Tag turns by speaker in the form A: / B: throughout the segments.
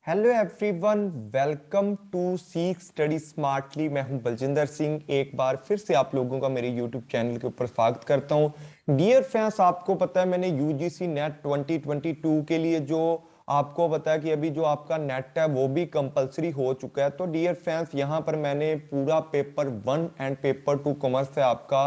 A: Hello everyone, welcome to सीख study smartly. मैं हूं बलजिंदर सिंह। एक बार फिर से आप लोगों का मेरे यूट्यूब चैनल के ऊपर स्वागत करता हूं। डियर फ्रेंड्स, आपको पता है मैंने यूजीसी नेट 2022 के लिए जो आपको पता है कि अभी जो आपका नेट है वो भी कंपलसरी हो चुका है। तो डियर फ्रेंड्स, यहाँ पर मैंने पूरा पेपर 1 एंड पेपर 2 कॉमर्स से आपका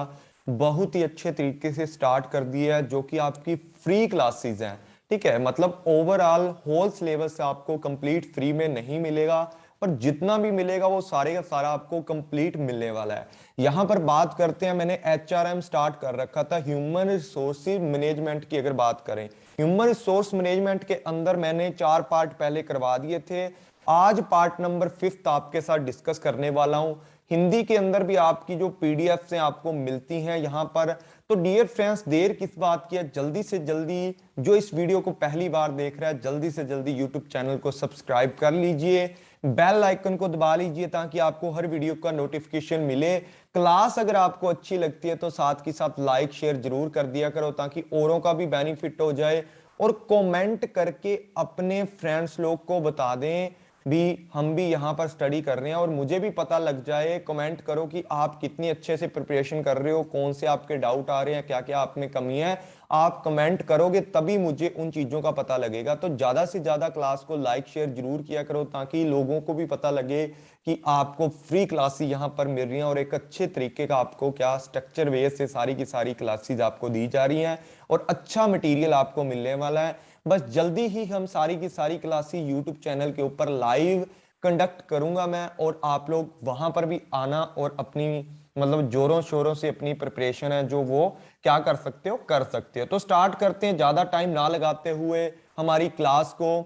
A: बहुत ही अच्छे तरीके से स्टार्ट कर दिया है, जो कि आपकी फ्री क्लासेस हैं। ठीक है, मतलब ओवरऑल होल सिलेबस से आपको कंप्लीट फ्री में नहीं मिलेगा, पर जितना भी मिलेगा वो सारे का सारा आपको कंप्लीट मिलने वाला है। यहां पर बात करते हैं, मैंने एचआरएम स्टार्ट कर रखा था, ह्यूमन रिसोर्स मैनेजमेंट की अगर बात करें, ह्यूमन रिसोर्स मैनेजमेंट के अंदर मैंने 4 पार्ट पहले करवा दिए थे। आज पार्ट नंबर 5 आपके साथ डिस्कस करने वाला हूं। हिंदी के अंदर भी आपकी जो पीडीएफ से आपको मिलती हैं यहाँ पर। तो डियर फ्रेंड्स, देर किस बात की है, जल्दी से जल्दी जो इस वीडियो को पहली बार देख रहा है जल्दी से जल्दी यूट्यूब चैनल को सब्सक्राइब कर लीजिए, बेल आइकन को दबा लीजिए ताकि आपको हर वीडियो का नोटिफिकेशन मिले। क्लास अगर आपको अच्छी लगती है तो साथ के साथ लाइक शेयर जरूर कर दिया करो ताकि औरों का भी बेनिफिट हो जाए। और कमेंट करके अपने फ्रेंड्स लोग को बता दें भी हम भी यहाँ पर स्टडी कर रहे हैं, और मुझे भी पता लग जाए। कमेंट करो कि आप कितनी अच्छे से प्रिपरेशन कर रहे हो, कौन से आपके डाउट आ रहे हैं, क्या क्या आप में कमी है। आप कमेंट करोगे तभी मुझे उन चीजों का पता लगेगा। तो ज्यादा से ज्यादा क्लास को लाइक शेयर जरूर किया करो ताकि लोगों को भी पता लगे कि आपको फ्री क्लासेस यहाँ पर मिल रही हैं और एक अच्छे तरीके का आपको क्या स्ट्रक्चर वे से सारी की सारी क्लासेस आपको दी जा रही हैं और अच्छा मटेरियल आपको मिलने वाला है। बस जल्दी ही हम सारी की सारी क्लासेस यूट्यूब चैनल के ऊपर लाइव कंडक्ट करूंगा मैं, और आप लोग वहां पर भी आना और अपनी मतलब जोरों शोरों से अपनी प्रिपरेशन है जो वो क्या कर सकते हो, कर सकते हो। तो स्टार्ट करते हैं ज्यादा टाइम ना लगाते हुए हमारी क्लास को।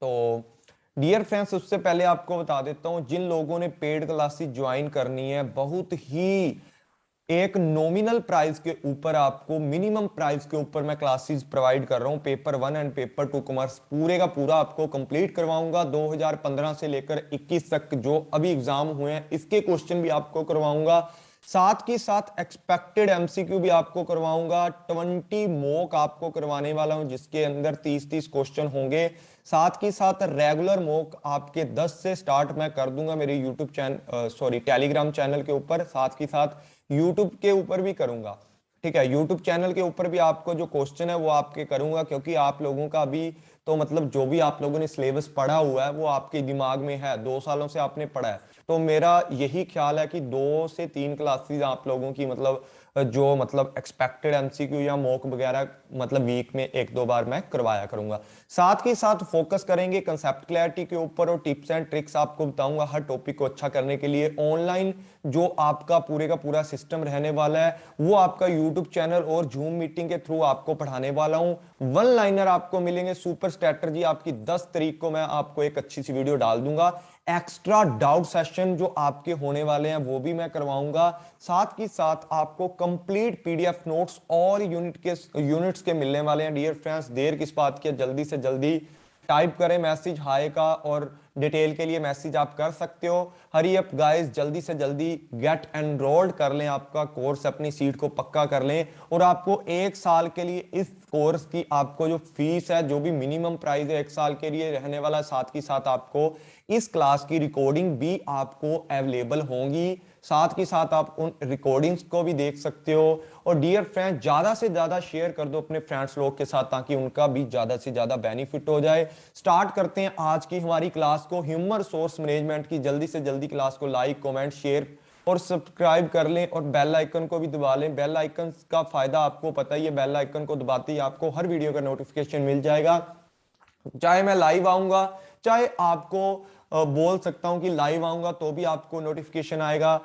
A: तो डियर फ्रेंड्स, उससे पहले आपको बता देता हूं, जिन लोगों ने पेड क्लासेस ज्वाइन करनी है, बहुत ही एक नॉमिनल प्राइस के ऊपर आपको, मिनिमम प्राइस के ऊपर मैं क्लासेस प्रोवाइड कर रहा हूं। पेपर 1 एंड पेपर 2 कॉमर्स पूरे का पूरा आपको कंप्लीट करवाऊंगा। 2015 से लेकर 21 तक जो अभी एग्जाम हुए हैं इसके क्वेश्चन भी आपको करवाऊंगा। साथ के साथ एक्सपेक्टेड एमसीक्यू भी आपको करवाऊंगा। 20 मॉक आपको करवाने वाला हूं जिसके अंदर 30-30 क्वेश्चन होंगे। साथ के साथ रेगुलर मॉक आपके 10 से स्टार्ट मैं कर दूंगा मेरे YouTube channel, sorry, Telegram channel के ऊपर। साथ के साथ यूट्यूब के ऊपर भी करूंगा। ठीक है, यूट्यूब चैनल के ऊपर भी आपको जो क्वेश्चन है वो आपके करूंगा, क्योंकि आप लोगों का भी तो मतलब जो भी आप लोगों ने सिलेबस पढ़ा हुआ है वो आपके दिमाग में है, 2 सालों से आपने पढ़ा है। तो मेरा यही ख्याल है कि 2 से 3 क्लासेस आप लोगों की मतलब जो मतलब एक्सपेक्टेड एमसीक्यू या मॉक वगैरह मतलब वीक में 1-2 बार मैं करवाया करूंगा। साथ के साथ फोकस करेंगे कंसेप्ट क्लैरिटी के ऊपर, और टिप्स एंड ट्रिक्स आपको बताऊंगा हर टॉपिक को अच्छा करने के लिए। ऑनलाइन जो आपका पूरे का पूरा सिस्टम रहने वाला है वो आपका यूट्यूब चैनल और जूम मीटिंग के थ्रू आपको पढ़ाने वाला हूं। वन लाइनर आपको मिलेंगे, सुपर स्ट्रेटजी आपकी 10 तारीख को मैं आपको एक अच्छी सी वीडियो डाल दूंगा। एक्स्ट्रा डाउट सेशन जो आपके होने वाले हैं वो भी मैं करवाऊंगा। साथ ही साथ आपको कंप्लीट पीडीएफ नोट्स और यूनिट्स के मिलने वाले हैं। डियर फ्रेंड्स, देर किस बात की है, जल्दी से जल्दी टाइप करें मैसेज हाय का, और डिटेल के लिए मैसेज आप कर सकते हो। हरी अप गाइस, जल्दी से जल्दी गेट एनरोल्ड कर लें, आपका कोर्स अपनी सीट को पक्का कर लें। और आपको 1 साल के लिए इस कोर्स की आपको जो फीस है, जो भी मिनिमम प्राइस है 1 साल के लिए रहने वाला, साथ ही साथ आपको इस क्लास की रिकॉर्डिंग भी आपको अवेलेबल होंगी। साथ के साथ आप उन रिकॉर्डिंग्स को भी देख सकते हो। और डियर फ्रेंड, ज्यादा से ज्यादा शेयर कर दो अपने फ्रेंड्स लोग के साथ ताकि उनका भी ज्यादा से ज्यादा बेनिफिट हो जाए। स्टार्ट करते हैं आज की हमारी क्लास को, ह्यूमन रिसोर्स मैनेजमेंट की। जल्दी से जल्दी क्लास को लाइक कमेंट शेयर और सब्सक्राइब कर लें, और बेल आइकन को भी दबा लें। बेल आइकन का फायदा आपको पता ही है, बेल आइकन को दबाते ही आपको हर वीडियो का नोटिफिकेशन मिल जाएगा। चाहे मैं लाइव आऊंगा, चाहे आपको बोल सकता हूं कि लाइव आऊंगा तो भी आपको नोटिफिकेशन आएगा,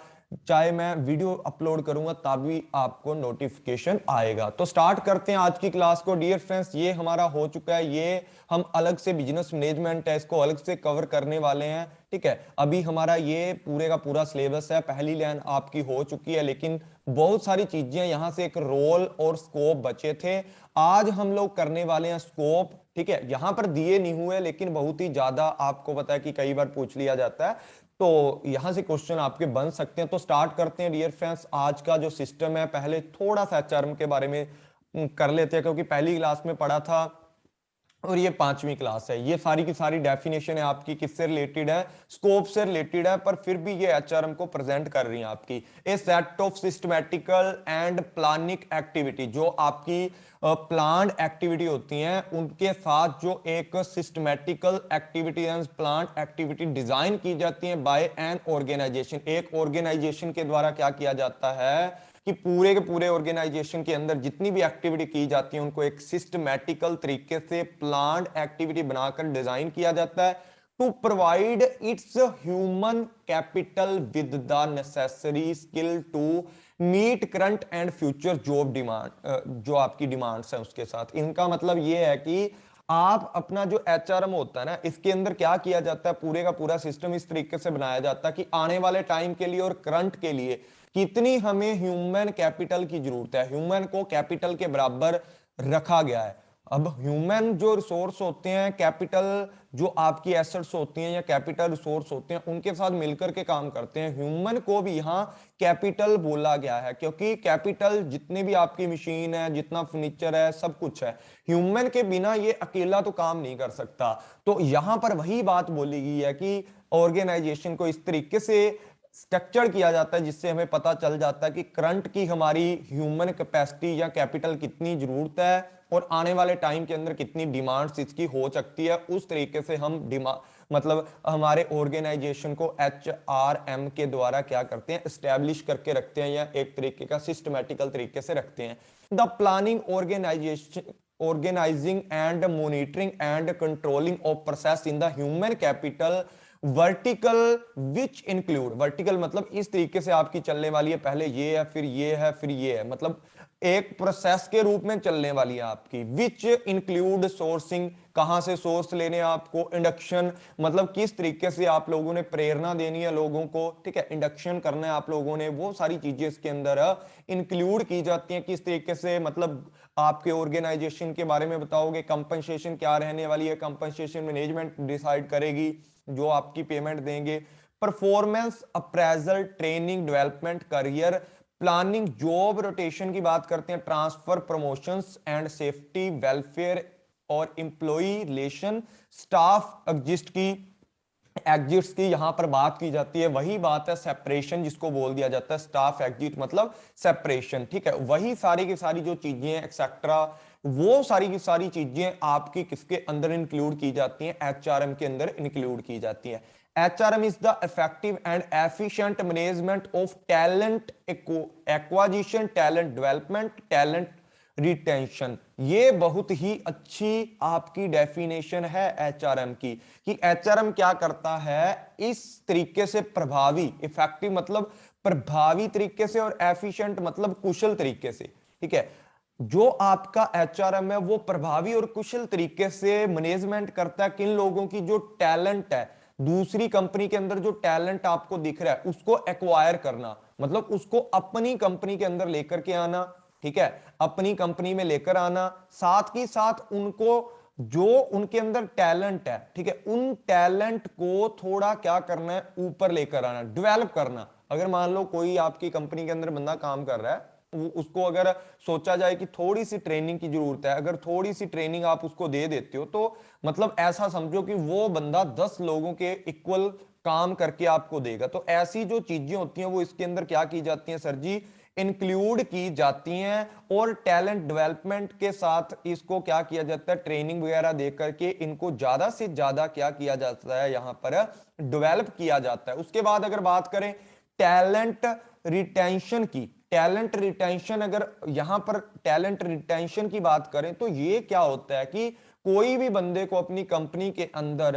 A: चाहे मैं वीडियो अपलोड करूंगा तभी आपको नोटिफिकेशन आएगा। तो स्टार्ट करते हैं आज की क्लास को। डियर फ्रेंड्स, ये हमारा हो चुका है, ये हम अलग से बिजनेस मैनेजमेंट है इसको अलग से कवर करने वाले हैं। ठीक है, अभी हमारा ये पूरे का पूरा सिलेबस है, पहली लाइन आपकी हो चुकी है, लेकिन बहुत सारी चीजें यहां से एक रोल और स्कोप बचे थे। आज हम लोग करने वाले हैं स्कोप। ठीक है, यहां पर दिए नहीं हुए लेकिन बहुत ही ज्यादा आपको पता है कि कई बार पूछ लिया जाता है, तो यहां से क्वेश्चन आपके बन सकते हैं। तो स्टार्ट करते हैं डियर फ्रेंड्स। आज का जो सिस्टम है, पहले थोड़ा सा एचआरएम के बारे में कर लेते हैं, क्योंकि पहली क्लास में पढ़ा था और ये 5वीं क्लास है। ये सारी की सारी डेफिनेशन है आपकी किससे रिलेटेड है, स्कोप से रिलेटेड है, पर फिर भी ये एचआरएम को प्रेजेंट कर रही है आपकी। A set of systematical and planning activity, जो आपकी प्लान्ड एक्टिविटी होती हैं उनके साथ जो एक systematical activity and planned activity design की जाती है बाय एन ऑर्गेनाइजेशन। एक ऑर्गेनाइजेशन के द्वारा क्या किया जाता है कि पूरे के पूरे ऑर्गेनाइजेशन के अंदर जितनी भी एक्टिविटी की जाती है उनको एक सिस्टमैटिकल तरीके से प्लान्ड एक्टिविटी बनाकर डिजाइन किया जाता है to provide its human capital with the necessary skill to meet current and future job demand, जो आपकी डिमांड्स है उसके साथ। इनका मतलब ये है कि आप अपना जो एचआरएम होता है ना, इसके अंदर क्या किया जाता है, पूरे का पूरा सिस्टम इस तरीके से बनाया जाता है कि आने वाले टाइम के लिए और करंट के लिए कितनी हमें ह्यूमन कैपिटल की जरूरत है, ह्यूमन को कैपिटल के बराबर रखा गया है। अब ह्यूमन जो रिसोर्स होते हैं, कैपिटल जो आपकी एसेट्स होती हैं या कैपिटल रिसोर्स होते हैं, उनके साथ मिलकर के काम करते हैं। ह्यूमन को भी यहाँ कैपिटल बोला गया है क्योंकि कैपिटल जितनी भी आपकी मशीन है, जितना फर्नीचर है, सब कुछ है, ह्यूमन के बिना ये अकेला तो काम नहीं कर सकता। तो यहां पर वही बात बोली गई है कि ऑर्गेनाइजेशन को इस तरीके से स्ट्रक्चर किया जाता है जिससे हमें पता चल जाता है कि करंट की हमारी ह्यूमन कैपेसिटी या कैपिटल कितनी जरूरत है और आने वाले टाइम के अंदर कितनी डिमांड्स इसकी हो सकती है। उस तरीके से हम मतलब हमारे ऑर्गेनाइजेशन को एचआरएम के द्वारा क्या करते हैं, एस्टेब्लिश करके रखते हैं या एक तरीके का सिस्टमेटिकल तरीके से रखते हैं। The planning organization organizing and monitoring and controlling of process in the human capital vertical which include, vertical मतलब इस तरीके से आपकी चलने वाली है, पहले ये है फिर ये है फिर ये है, मतलब एक प्रोसेस के रूप में चलने वाली है आपकी। विच इंक्लूड सोर्सिंग, कहां से सोर्स लेने आपको, इंडक्शन मतलब किस तरीके से आप लोगों ने प्रेरणा देनी है लोगों को, ठीक है, इंडक्शन करना है आप लोगों ने, वो सारी चीजें इसके अंदर इंक्लूड की जाती हैं। किस तरीके से मतलब आपके ऑर्गेनाइजेशन के बारे में बताओगे, कंपनसेशन क्या रहने वाली है, कंपनसेशन मैनेजमेंट डिसाइड करेगी जो आपकी पेमेंट देंगे। Performance appraisal, training, development, career planning, job rotation की बात करते हैं, transfer, promotions and safety, welfare और एम्प्लॉई रिलेशन, स्टाफ एग्जिट्स की यहां पर बात की जाती है। वही बात है सेपरेशन जिसको बोल दिया जाता है, स्टाफ एग्जिट मतलब सेपरेशन, ठीक है। वही सारी की सारी जो चीजें एक्सेट्रा, वो सारी की सारी चीजें आपकी किसके अंदर इंक्लूड की जाती हैं, एचआरएम के अंदर इंक्लूड की जाती है। HRM is the effective and efficient management of talent acquisition, talent development, talent retention. ये बहुत ही अच्छी आपकी डेफिनेशन है एचआरएम की कि एचआरएम क्या करता है, इस तरीके से प्रभावी, इफेक्टिव मतलब प्रभावी तरीके से और एफिशिएंट मतलब कुशल तरीके से, ठीक है। जो आपका एचआरएम है वो प्रभावी और कुशल तरीके से मैनेजमेंट करता है किन लोगों की, जो टैलेंट है, दूसरी कंपनी के अंदर जो टैलेंट आपको दिख रहा है उसको एक्वायर करना, मतलब उसको अपनी कंपनी के अंदर लेकर के आना, ठीक है, अपनी कंपनी में लेकर आना, साथ ही साथ उनको जो उनके अंदर टैलेंट है, ठीक है, उन टैलेंट को थोड़ा क्या करना है, ऊपर लेकर आना, डेवलप करना। अगर मान लो कोई आपकी कंपनी के अंदर बंदा काम कर रहा है, उसको अगर सोचा जाए कि थोड़ी सी ट्रेनिंग की जरूरत है, अगर थोड़ी सी ट्रेनिंग आप उसको दे देते हो तो मतलब ऐसा समझो कि वो बंदा 10 लोगों के इक्वल काम करके आपको देगा। तो ऐसी जो चीजें होती हैं वो इसके अंदर क्या की जाती हैं सर जी, इंक्लूड की जाती हैं। और टैलेंट डेवलपमेंट के साथ इसको क्या किया जाता है, ट्रेनिंग वगैरह दे करके इनको ज्यादा से ज्यादा क्या किया जाता है, यहां पर डेवलप किया जाता है। उसके बाद अगर बात करें टैलेंट रिटेंशन की, टैलेंट रिटेंशन, अगर यहां पर टैलेंट रिटेंशन की बात करें तो ये क्या होता है कि कोई भी बंदे को अपनी कंपनी के अंदर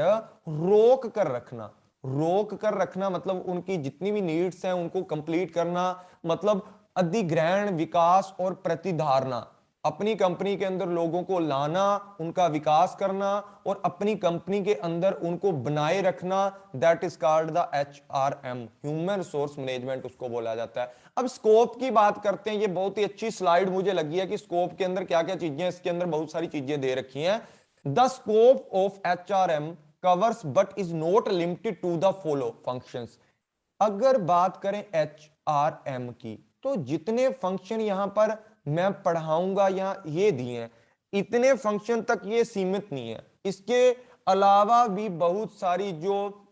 A: रोक कर रखना, रोक कर रखना मतलब उनकी जितनी भी नीड्स हैं उनको कंप्लीट करना, मतलब अधिग्रहण, विकास और प्रतिधारणा, अपनी कंपनी के अंदर लोगों को लाना, उनका विकास करना और अपनी कंपनी के अंदर उनको बनाए रखना, that is called the HRM, human resource management उसको बोला जाता है। अब स्कोप की बात करते हैं, ये बहुत ही अच्छी स्लाइड मुझे लगी है कि स्कोप के अंदर क्या क्या चीजें, इसके अंदर बहुत सारी चीजें दे रखी हैं। The scope of HRM covers but is not limited to the follow functions. अगर बात करें एचआरएम की तो जितने फंक्शन यहां पर मैं पढ़ाऊंगा या ये दिए हैं, इतने फंक्शन तक ये सीमित नहीं है, इसके अलावा भी बहुत सारी जो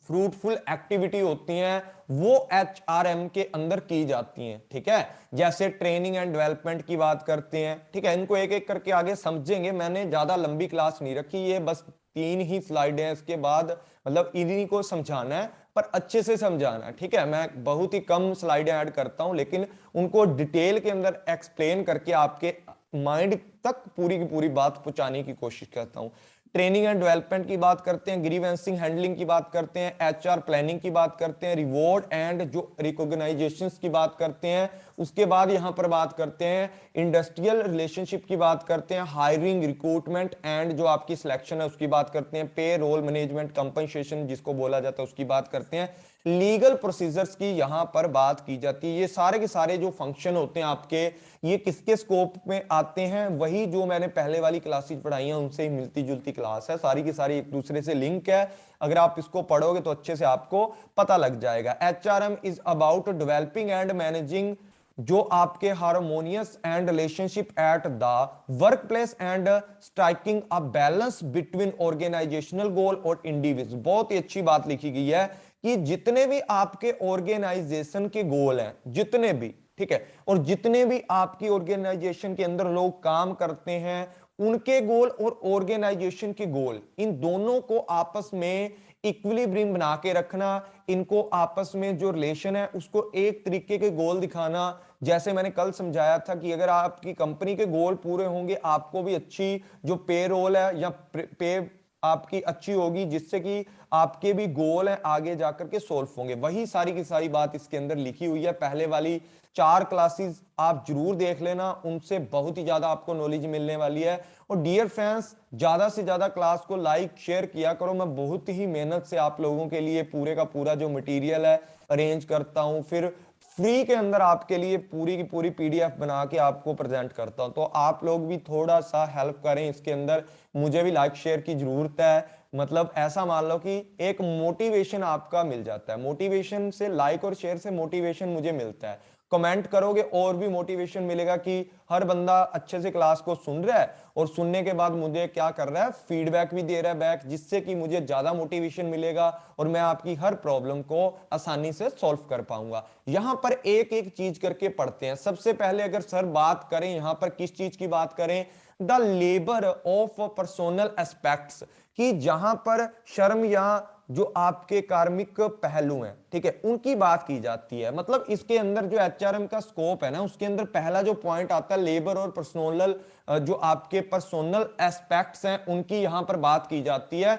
A: फ्रूटफुल एक्टिविटी होती हैं वो एचआरएम के अंदर की जाती हैं, ठीक है। जैसे ट्रेनिंग एंड डेवलपमेंट की बात करते हैं, ठीक है। इनको एक एक करके आगे समझेंगे, मैंने ज्यादा लंबी क्लास नहीं रखी, ये बस 3 ही स्लाइड हैं, इसके बाद मतलब इन्हीं को समझाना है पर अच्छे से समझाना है, ठीक है। मैं बहुत ही कम स्लाइडें ऐड करता हूं, लेकिन उनको डिटेल के अंदर एक्सप्लेन करके आपके माइंड तक पूरी की पूरी बात पहुंचाने की कोशिश करता हूं। ट्रेनिंग एंड डेवलपमेंट की बात करते हैं, ग्रीवेंसिंग हैंडलिंग की बात करते हैं, एचआर प्लानिंग की बात करते हैं, रिवॉर्ड एंड जो रिकॉग्नाइजेशंस की बात करते हैं, उसके बाद यहां पर बात करते हैं इंडस्ट्रियल रिलेशनशिप की बात करते हैं, हायरिंग रिक्रूटमेंट एंड जो आपकी सिलेक्शन है उसकी बात करते हैं, पे रोल मैनेजमेंट कंपनसेशन जिसको बोला जाता है उसकी बात करते हैं, लीगल प्रोसीजर्स की यहां पर बात की जाती है। ये सारे के सारे जो फंक्शन होते हैं आपके, ये किसके स्कोप में आते हैं, वही जो मैंने पहले वाली क्लासेस पढ़ाई हैं उनसे ही मिलती जुलती क्लास है, सारी की सारी एक दूसरे से लिंक है। अगर आप इसको पढ़ोगे तो अच्छे से आपको पता लग जाएगा। HRM is about developing and managing जो आपके harmonious and relationship at the work place and striking a balance between organisational goal और इंडिविजुअल। बहुत ही अच्छी बात लिखी गई है कि जितने भी आपके ऑर्गेनाइजेशन के गोल हैं, जितने भी, ठीक है, और जितने भी आपकी ऑर्गेनाइजेशन के अंदर लोग काम करते हैं उनके गोल और ऑर्गेनाइजेशन के गोल, इन दोनों को आपस में इक्विलिब्रियम बना के रखना, इनको आपस में जो रिलेशन है उसको एक तरीके के गोल दिखाना। जैसे मैंने कल समझाया था कि अगर आपकी कंपनी के गोल पूरे होंगे, आपको भी अच्छी जो पे रोल है या पे आपकी अच्छी होगी, जिससे कि आपके भी गोल हैं आगे जाकर के सोल्व होंगे। वही सारी की सारी बात इसके अंदर लिखी हुई है। पहले वाली 4 क्लासेस आप जरूर देख लेना, उनसे बहुत ही ज्यादा आपको नॉलेज मिलने वाली है। और डियर फ्रेंड्स, ज्यादा से ज्यादा क्लास को लाइक शेयर किया करो। मैं बहुत ही मेहनत से आप लोगों के लिए पूरे का पूरा जो मटेरियल है अरेंज करता हूं, फिर फ्री के अंदर आपके लिए पूरी की पूरी पीडीएफ बना के आपको प्रेजेंट करता हूं। तो आप लोग भी थोड़ा सा हेल्प करें इसके अंदर, मुझे भी लाइक शेयर की जरूरत है। मतलब ऐसा मान लो कि एक मोटिवेशन आपका मिल जाता है, मोटिवेशन से, लाइक और शेयर से मोटिवेशन मुझे मिलता है। कमेंट करोगे और भी मोटिवेशन मिलेगा कि हर बंदा अच्छे से क्लास को सुन रहा है और सुनने के बाद मुझे क्या कर रहा है, फीडबैक भी दे रहा है बैक, जिससे कि मुझे ज्यादा मोटिवेशन मिलेगा और मैं आपकी हर प्रॉब्लम को आसानी से सॉल्व कर पाऊंगा। यहां पर एक एक चीज करके पढ़ते हैं। सबसे पहले अगर सर बात करें यहां पर किस चीज की बात करें, the labour of personnel aspects, कि जहां पर श्रम या जो आपके कार्मिक पहलू हैं, ठीक है, उनकी बात की जाती है। मतलब इसके अंदर जो एचआरएम का स्कोप है ना, उसके अंदर पहला जो पॉइंट आता है लेबर और पर्सनल, जो आपके पर्सनल एस्पेक्ट्स हैं उनकी यहां पर बात की जाती है।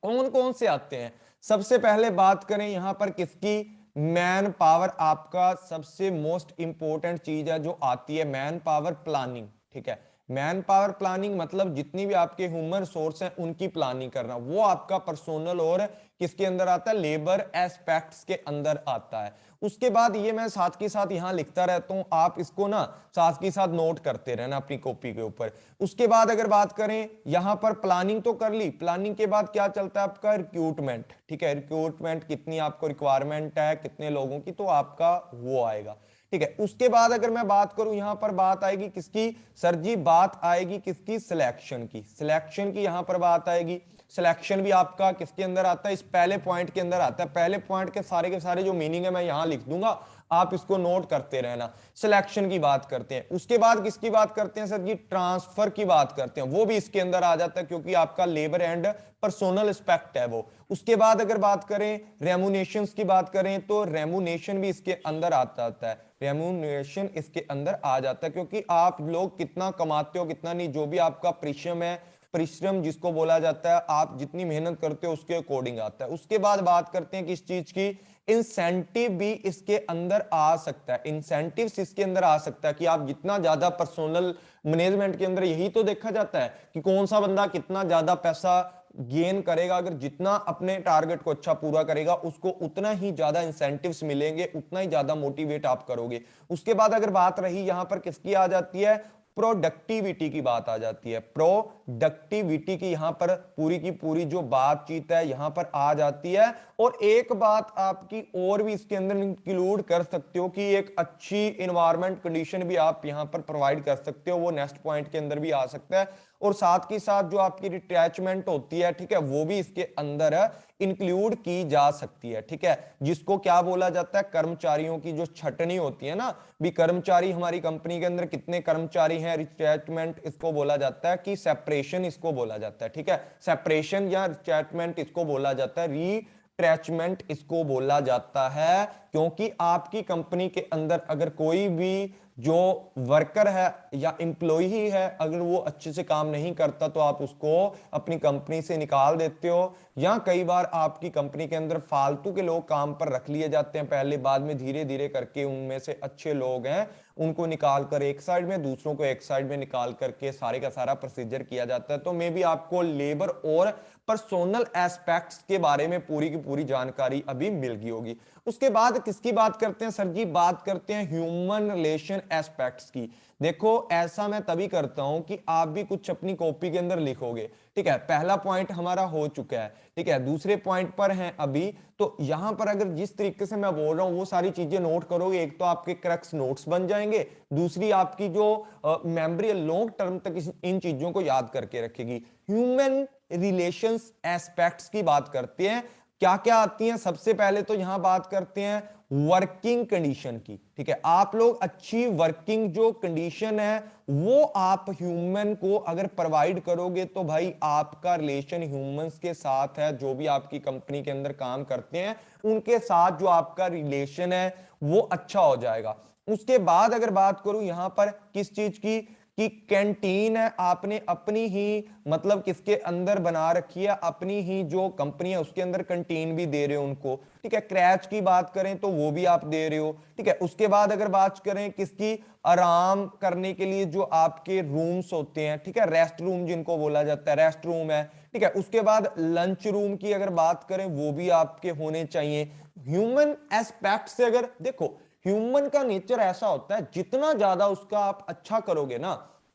A: कौन कौन से आते हैं, सबसे पहले बात करें यहां पर किसकी, मैन पावर। आपका सबसे मोस्ट इंपॉर्टेंट चीज है जो आती है, मैन पावर प्लानिंग, ठीक है। मैन पावर प्लानिंग मतलब जितनी भी आपके ह्यूमन रिसोर्स हैं उनकी प्लानिंग करना, वो आपका पर्सनल और किसके अंदर आता है, लेबर एस्पेक्ट्स के अंदर आता है। उसके बाद ये मैं साथ के साथ यहां लिखता रहता हूं, आप इसको ना साथ के साथ नोट करते रहना अपनी कॉपी के ऊपर। उसके बाद अगर बात करें यहां पर प्लानिंग तो कर ली, प्लानिंग के बाद क्या चलता है आपका, रिक्रूटमेंट, ठीक है। रिक्रूटमेंट कितनी आपको रिक्वायरमेंट है, कितने लोगों की, तो आपका वो आएगा, ठीक है। उसके बाद अगर मैं बात करूं यहां पर बात आएगी किसकी, सर जी बात आएगी किसकी, सिलेक्शन की। सिलेक्शन की यहां पर बात आएगी। सिलेक्शन भी आपका किसके अंदर आता है, इस पहले पॉइंट के अंदर आता है। पहले पॉइंट के सारे जो मीनिंग है मैं यहां लिख दूंगा, आप इसको नोट करते रहना। सिलेक्शन की बात करते हैं। उसके बाद किसकी बात करते हैं सर जी, ट्रांसफर की बात करते हैं, वो भी इसके अंदर आ जाता है क्योंकि आपका लेबर एंड पर्सोनल एस्पेक्ट है वो। उसके बाद अगर बात करें रेमुनेशंस की बात करें, तो रेमुनेशन भी इसके अंदर आता है। रेमुनेशन इसके अंदर आ जाता है क्योंकि आप लोग कितना कमाते हो कितना नहीं, जो भी आपका परिश्रम है, परिश्रम जिसको बोला जाता है, आप जितनी मेहनत करते हो उसके अकॉर्डिंग आता है। उसके बाद बात करते हैं किस चीज की, इंसेंटिव भी इसके अंदर आ सकता है। इंसेंटिव्स इसके अंदर आ सकता है कि आप जितना ज्यादा पर्सनल मैनेजमेंट के अंदर यही तो देखा जाता है कि कौन सा बंदा कितना ज्यादा पैसा गेन करेगा। अगर जितना अपने टारगेट को अच्छा पूरा करेगा उसको उतना ही ज्यादा इंसेंटिव्स मिलेंगे, उतना ही ज्यादा मोटिवेट आप करोगे। उसके बाद अगर बात रही यहां पर किसकी आ जाती है, प्रोडक्टिविटी की बात आ जाती है। प्रोडक्टिविटी की यहां पर पूरी की पूरी जो बातचीत है यहां पर आ जाती है। और एक बात आपकी और भी इसके अंदर इंक्लूड कर सकते हो कि एक अच्छी इन्वायरमेंट कंडीशन भी आप यहां पर प्रोवाइड कर सकते हो, वो नेक्स्ट पॉइंट के अंदर भी आ सकता है। और साथ के साथ जो आपकी रिट्रैचमेंट होती है, ठीक है, वो भी इसके अंदर इंक्लूड की जा सकती है, ठीक है, जिसको क्या बोला जाता है, कर्मचारियों की जो छटनी होती है ना, भी कर्मचारी हमारी कंपनी के अंदर कितने कर्मचारी हैं, रिट्रैचमेंट इसको बोला जाता है, कि सेपरेशन इसको बोला जाता है, ठीक है, सेपरेशन या रिट्रैचमेंट इसको बोला जाता है, रिट्रैचमेंट इसको बोला जाता है। क्योंकि आपकी कंपनी के अंदर अगर कोई भी जो वर्कर है या एम्प्लॉय ही है, अगर वो अच्छे से काम नहीं करता तो आप उसको अपनी कंपनी से निकाल देते हो। या कई बार आपकी कंपनी के अंदर फालतू के लोग काम पर रख लिए जाते हैं पहले, बाद में धीरे धीरे करके उनमें से अच्छे लोग हैं उनको निकाल कर एक साइड में, दूसरों को एक साइड में निकाल करके सारे का सारा प्रोसीजर किया जाता है। तो मे भी आपको लेबर और पर्सोनल एस्पेक्ट्स के बारे में पूरी की पूरी जानकारी अभी मिल गई होगी। उसके बाद किसकी बात करते हैं सर जी, बात करते हैं ह्यूमन रिलेशन एस्पेक्ट्स की। देखो ऐसा मैं तभी करता हूं कि आप भी कुछ अपनी कॉपी के अंदर लिखोगे, ठीक है, पहला पॉइंट हमारा हो चुका है, ठीक है, दूसरे पॉइंट पर हैं अभी। तो यहां पर अगर जिस तरीके से मैं बोल रहा हूं वो सारी चीजें नोट करोगे, एक तो आपके क्रक्स नोट्स बन जाएंगे, दूसरी आपकी जो मेमोरी लॉन्ग टर्म तक इन चीजों को याद करके रखेगी। ह्यूमन रिलेशंस एस्पेक्ट्स की बात करते हैं, क्या क्या आती हैं। सबसे पहले तो यहां बात करते हैं वर्किंग कंडीशन की, ठीक है, आप लोग अच्छी वर्किंग जो कंडीशन है वो आप ह्यूमन को अगर प्रोवाइड करोगे तो भाई आपका रिलेशन ह्यूमंस के साथ है, जो भी आपकी कंपनी के अंदर काम करते हैं उनके साथ जो आपका रिलेशन है वो अच्छा हो जाएगा। उसके बाद अगर बात करूं यहां पर किस चीज की, कि कैंटीन है आपने अपनी ही मतलब किसके अंदर बना रखी है, अपनी ही जो कंपनी है उसके अंदर कैंटीन भी दे रहे हो उनको, ठीक है, क्रैच की बात करें तो वो भी आप दे रहे हो, ठीक है। उसके बाद अगर बात करें किसकी, आराम करने के लिए जो आपके रूम्स होते हैं, ठीक है, रेस्ट रूम जिनको बोला जाता है, रेस्ट रूम है, ठीक है। उसके बाद लंच रूम की अगर बात करें वो भी आपके होने चाहिए। ह्यूमन एस्पेक्ट से अगर देखो, ह्यूमन का नेचर ऐसा होता है जितना ज्यादा उसका आप अच्छा करोगे ना,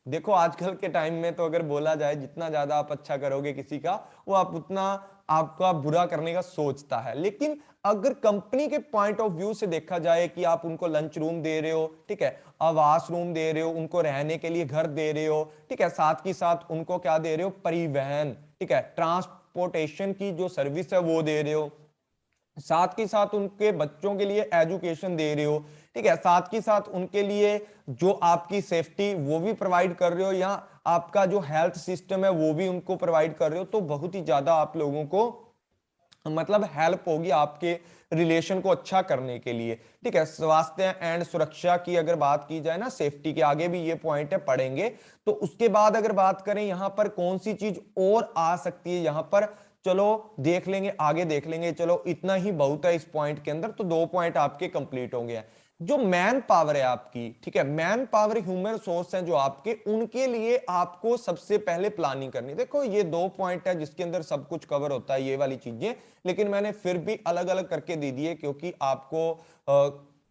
A: देखो आजकल के टाइम में तो अगर बोला जाए जितना ज्यादा आप अच्छा करोगे किसी का, वो आप उतना आपका बुरा करने का सोचता है। लेकिन अगर कंपनी के पॉइंट ऑफ व्यू से देखा जाए कि आप उनको लंच रूम दे रहे हो, ठीक है, आवास रूम दे रहे हो, उनको रहने के लिए घर दे रहे हो, ठीक है, साथ ही साथ उनको क्या दे रहे हो, परिवहन, ठीक है, ट्रांसपोर्टेशन की जो सर्विस है वो दे रहे हो, साथ ही साथ उनके बच्चों के लिए एजुकेशन दे रहे हो, ठीक है, साथ ही साथ उनके लिए जो आपकी सेफ्टी वो भी प्रोवाइड कर रहे हो, या आपका जो हेल्थ सिस्टम है वो भी उनको प्रोवाइड कर रहे हो, तो बहुत ही ज्यादा आप लोगों को मतलब हेल्प होगी आपके रिलेशन को अच्छा करने के लिए, ठीक है। स्वास्थ्य एंड सुरक्षा की अगर बात की जाए ना, सेफ्टी के आगे भी ये पॉइंट है पढ़ेंगे। तो उसके बाद अगर बात करें यहां पर कौन सी चीज और आ सकती है यहां पर, चलो देख लेंगे, आगे देख लेंगे, चलो इतना ही बहुत है इस पॉइंट के अंदर। तो 2 पॉइंट आपके कंप्लीट हो गए हैं। जो मैन पावर है आपकी, ठीक है, मैन पावर ह्यूमन रिसोर्स हैं जो आपके, उनके लिए आपको सबसे पहले प्लानिंग करनी। देखो ये 2 पॉइंट है जिसके अंदर सब कुछ कवर होता है ये वाली चीजें, लेकिन मैंने फिर भी अलग अलग करके दे दिए क्योंकि आपको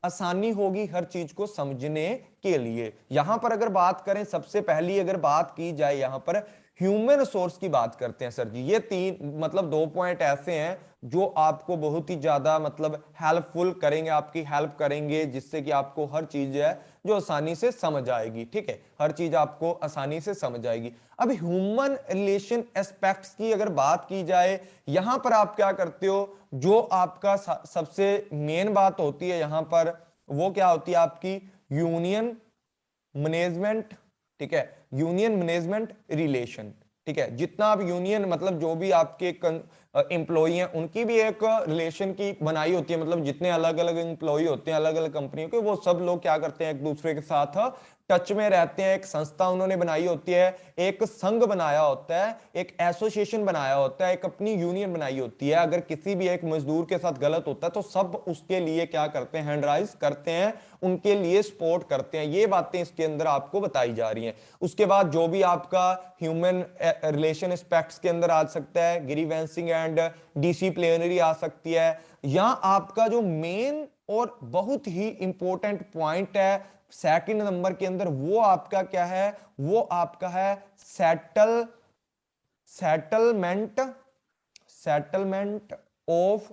A: आसानी होगी हर चीज को समझने के लिए। यहां पर अगर बात करें सबसे पहली अगर बात की जाए यहां पर ह्यूमन रिसोर्स की बात करते हैं सर जी, ये 2 पॉइंट ऐसे हैं जो आपको बहुत ही ज्यादा मतलब हेल्पफुल करेंगे, आपकी हेल्प करेंगे, जिससे कि आपको हर चीज है जो आसानी से समझ आएगी, ठीक है, हर चीज आपको आसानी से समझ आएगी। अब ह्यूमन रिलेशन एस्पेक्ट्स की अगर बात की जाए, यहां पर आप क्या करते हो, जो आपका सबसे मेन बात होती है यहां पर, वो क्या होती है आपकी यूनियन मैनेजमेंट, ठीक है, यूनियन मैनेजमेंट रिलेशन, ठीक है, जितना आप यूनियन मतलब जो भी आपके एम्प्लॉई हैं उनकी भी एक रिलेशन की बनाई होती है, मतलब जितने अलग अलग एम्प्लॉई होते हैं अलग अलग कंपनियों के, वो सब लोग क्या करते हैं एक दूसरे के साथ टच में रहते हैं। एक संस्था उन्होंने बनाई होती है, एक संघ बनाया होता है, एक एसोसिएशन बनाया होता है, एक अपनी यूनियन बनाई होती है। अगर किसी भी एक मजदूर के साथ गलत होता है तो सब उसके लिए क्या करते हैं, हैंड राइज करते हैं, उनके लिए सपोर्ट करते हैं। ये बातें इसके अंदर आपको बताई जा रही हैं। उसके बाद जो भी आपका ह्यूमन रिलेशन एस्पेक्ट्स के अंदर आ सकता है, ग्रीवेंसिंग एंड डिसिप्लिनरी आ सकती है, या आपका जो मेन और बहुत ही इंपॉर्टेंट पॉइंट है सेकंड नंबर के अंदर वो आपका क्या है, वो आपका है सेटलमेंट सेटलमेंट ऑफ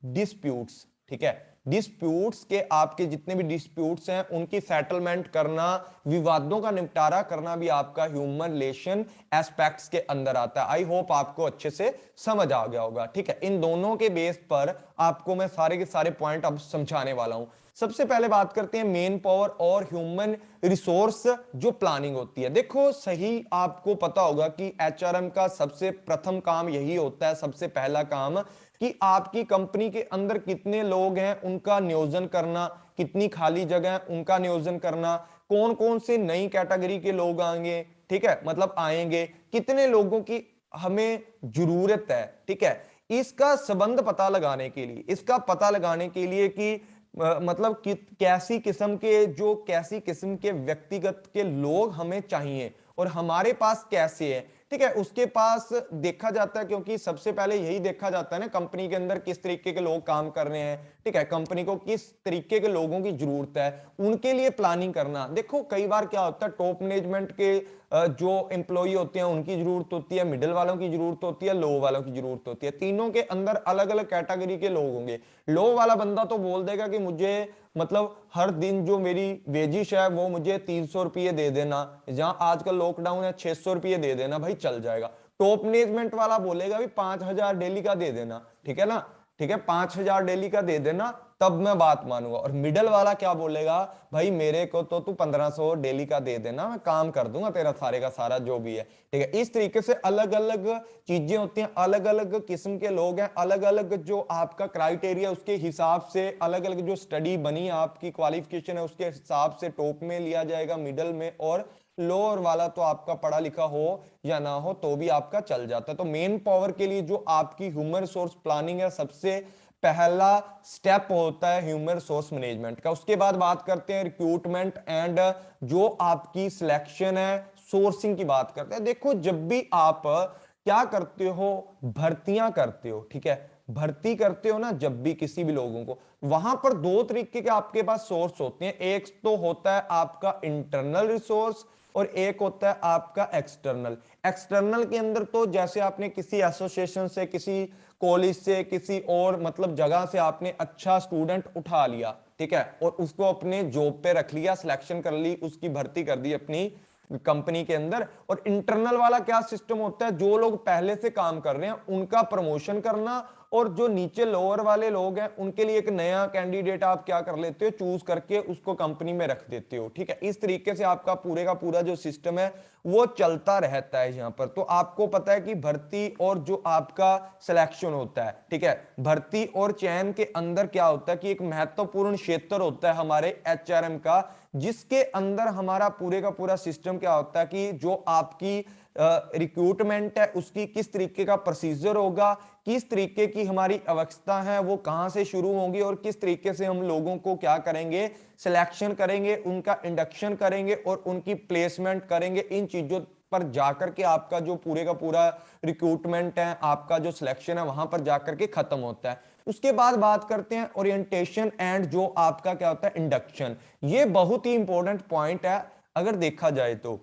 A: डिस्प्यूट्स। ठीक है, डिस्प्यूट्स के आपके जितने भी डिस्प्यूट्स हैं उनकी सेटलमेंट करना, विवादों का निपटारा करना भी आपका ह्यूमन रिलेशन एस्पेक्ट्स के अंदर आता है। आई होप आपको अच्छे से समझ आ गया होगा। ठीक है, इन दोनों के बेस पर आपको मैं सारे के सारे पॉइंट अब समझाने वाला हूं। सबसे पहले बात करते हैं मेन पावर और ह्यूमन रिसोर्स जो प्लानिंग होती है। देखो सही आपको पता होगा कि एचआरएम का सबसे प्रथम काम यही होता है, सबसे पहला काम, कि आपकी कंपनी के अंदर कितने लोग हैं उनका नियोजन करना, कितनी खाली जगह है उनका नियोजन करना, कौन कौन से नई कैटेगरी के लोग आएंगे, ठीक है, मतलब आएंगे, कितने लोगों की हमें जरूरत है। ठीक है, इसका संबंध पता लगाने के लिए, इसका पता लगाने के लिए कि मतलब कि कैसी किस्म के व्यक्तिगत के लोग हमें चाहिए और हमारे पास कैसे है। ठीक है, उसके पास देखा जाता है, क्योंकि सबसे पहले यही देखा जाता है ना कंपनी के अंदर किस तरीके के लोग काम कर रहे हैं। ठीक है, कंपनी को किस तरीके के लोगों की जरूरत है, उनके लिए प्लानिंग करना। देखो कई बार क्या होता है, टॉप मैनेजमेंट के जो एम्प्लॉई होते हैं उनकी जरूरत होती है, मिडिल वालों की जरूरत होती है, लो वालों की जरूरत होती है। तीनों के अंदर अलग अलग कैटेगरी के लोग होंगे। लो वाला बंदा तो बोल देगा कि मुझे मतलब हर दिन जो मेरी वेजिश है वो मुझे 300 रुपये दे देना, जहां आजकल लॉकडाउन है 600 रुपये दे देना, भाई चल जाएगा। टॉप मैनेजमेंट वाला बोलेगा भी 5,000 डेली का दे देना, ठीक है ना, ठीक है, 5,000 डेली का दे देना, तब मैं बात मानूंगा। और मिडल वाला क्या बोलेगा, भाई मेरे को तो तू 1500 डेली का दे देना, मैं काम कर दूंगा तेरा सारे का सारा जो भी है। ठीक है, इस तरीके से अलग अलग चीजें होती हैं, अलग अलग किस्म के लोग हैं, अलग अलग जो आपका क्राइटेरिया उसके हिसाब से, अलग अलग जो स्टडी बनी आपकी क्वालिफिकेशन है उसके हिसाब से टॉप में लिया जाएगा, मिडल में, और लोअर वाला तो आपका पढ़ा लिखा हो या ना हो तो भी आपका चल जाता है। तो मेन पावर के लिए जो आपकी ह्यूमन रिसोर्स प्लानिंग है, सबसे पहला स्टेप होता है ह्यूमन रिसोर्स मैनेजमेंट का। उसके बाद बात करते हैं रिक्रूटमेंट एंड जो आपकी सिलेक्शन है, सोर्सिंग की बात करते हैं। देखो जब भी आप क्या करते हो, भर्तियां करते हो, ठीक है, भर्ती करते हो ना जब भी किसी भी लोगों को, वहां पर दो तरीके के आपके पास सोर्स होते हैं। एक तो होता है आपका इंटरनल रिसोर्स और एक होता है आपका एक्सटर्नल। एक्सटर्नल के अंदर तो जैसे आपने किसी एसोसिएशन से, किसी कॉलेज से, किसी और मतलब जगह से आपने अच्छा स्टूडेंट उठा लिया, ठीक है, और उसको अपने जॉब पे रख लिया, सिलेक्शन कर ली, उसकी भर्ती कर दी अपनी कंपनी के अंदर। और इंटरनल वाला क्या सिस्टम होता है, जो लोग पहले से काम कर रहे हैं उनका प्रमोशन करना, और जो नीचे लोअर वाले लोग हैं उनके लिए एक नया कैंडिडेट आप क्या कर लेते हो, चूज करके उसको कंपनी में रख देते हो। ठीक है, इस तरीके से आपका पूरे का पूरा जो सिस्टम है वो चलता रहता है यहां पर। तो आपको पता है कि भर्ती और जो आपका सिलेक्शन होता है, ठीक है, भर्ती और चयन के अंदर क्या होता है कि एक महत्वपूर्ण क्षेत्र होता है हमारे एचआरएम का, जिसके अंदर हमारा पूरे का पूरा सिस्टम क्या होता है कि जो आपकी रिक्रूटमेंट है उसकी किस तरीके का प्रोसीजर होगा, किस तरीके की हमारी अवस्था है, वो कहां से शुरू होंगी, और किस तरीके से हम लोगों को क्या करेंगे, सिलेक्शन करेंगे, उनका इंडक्शन करेंगे और उनकी प्लेसमेंट करेंगे। इन चीजों पर जाकर के आपका जो पूरे का पूरा रिक्रूटमेंट है, आपका जो सिलेक्शन है, वहां पर जाकर के खत्म होता है। उसके बाद बात करते हैं ओरिएंटेशन एंड जो आपका क्या होता है, इंडक्शन। ये बहुत ही इंपॉर्टेंट पॉइंट है अगर देखा जाए तो।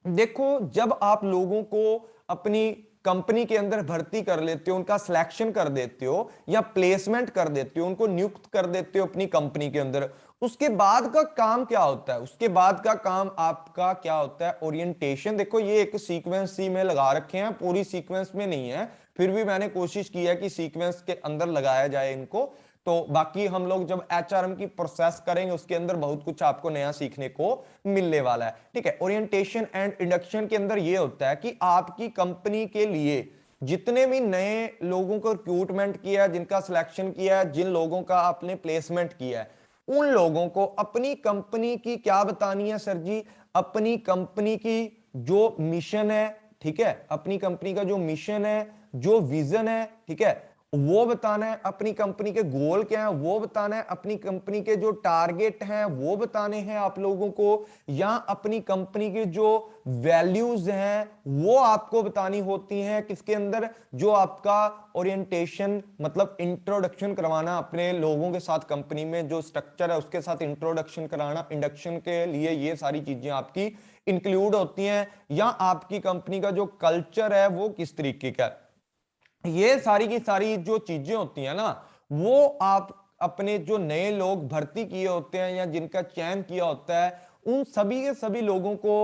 A: देखो जब आप लोगों को अपनी कंपनी के अंदर भर्ती कर लेते हो, उनका सिलेक्शन कर देते हो या प्लेसमेंट कर देते हो, उनको नियुक्त कर देते हो अपनी कंपनी के अंदर, उसके बाद का काम क्या होता है, उसके बाद का काम आपका क्या होता है, ओरिएंटेशन। देखो ये एक सीक्वेंस सी में लगा रखे हैं, पूरी सीक्वेंस में नहीं है, फिर भी मैंने कोशिश की है कि सीक्वेंस के अंदर लगाया जाए इनको। तो बाकी हम लोग जब एचआरएम की प्रोसेस करेंगे उसके अंदर बहुत कुछ आपको नया सीखने को मिलने वाला है। ठीक है, ओरिएंटेशन एंड इंडक्शन के अंदर यह होता है कि आपकी कंपनी के लिए जितने भी नए लोगों को रिक्रूटमेंट किया है, जिनका सिलेक्शन किया है, जिन लोगों का आपने प्लेसमेंट किया है, उन लोगों को अपनी कंपनी की क्या बतानी है सर जी, अपनी कंपनी की जो मिशन है, ठीक है, अपनी कंपनी का जो मिशन है, जो विजन है, ठीक है, वो बताना है, अपनी कंपनी के गोल क्या है वो बताना है, अपनी कंपनी के जो टारगेट हैं वो बताने हैं आप लोगों को, या अपनी कंपनी के जो वैल्यूज हैं वो आपको बतानी होती हैं किसके अंदर, जो आपका ओरिएंटेशन मतलब इंट्रोडक्शन करवाना अपने लोगों के साथ, कंपनी में जो स्ट्रक्चर है उसके साथ इंट्रोडक्शन कराना, इंडक्शन के लिए ये सारी चीजें आपकी इंक्लूड होती हैं, या आपकी कंपनी का जो कल्चर है वो किस तरीके का है। ये सारी की सारी जो चीजें होती हैं ना, वो आप अपने जो नए लोग भर्ती किए होते हैं या जिनका चयन किया होता है उन सभी के सभी लोगों को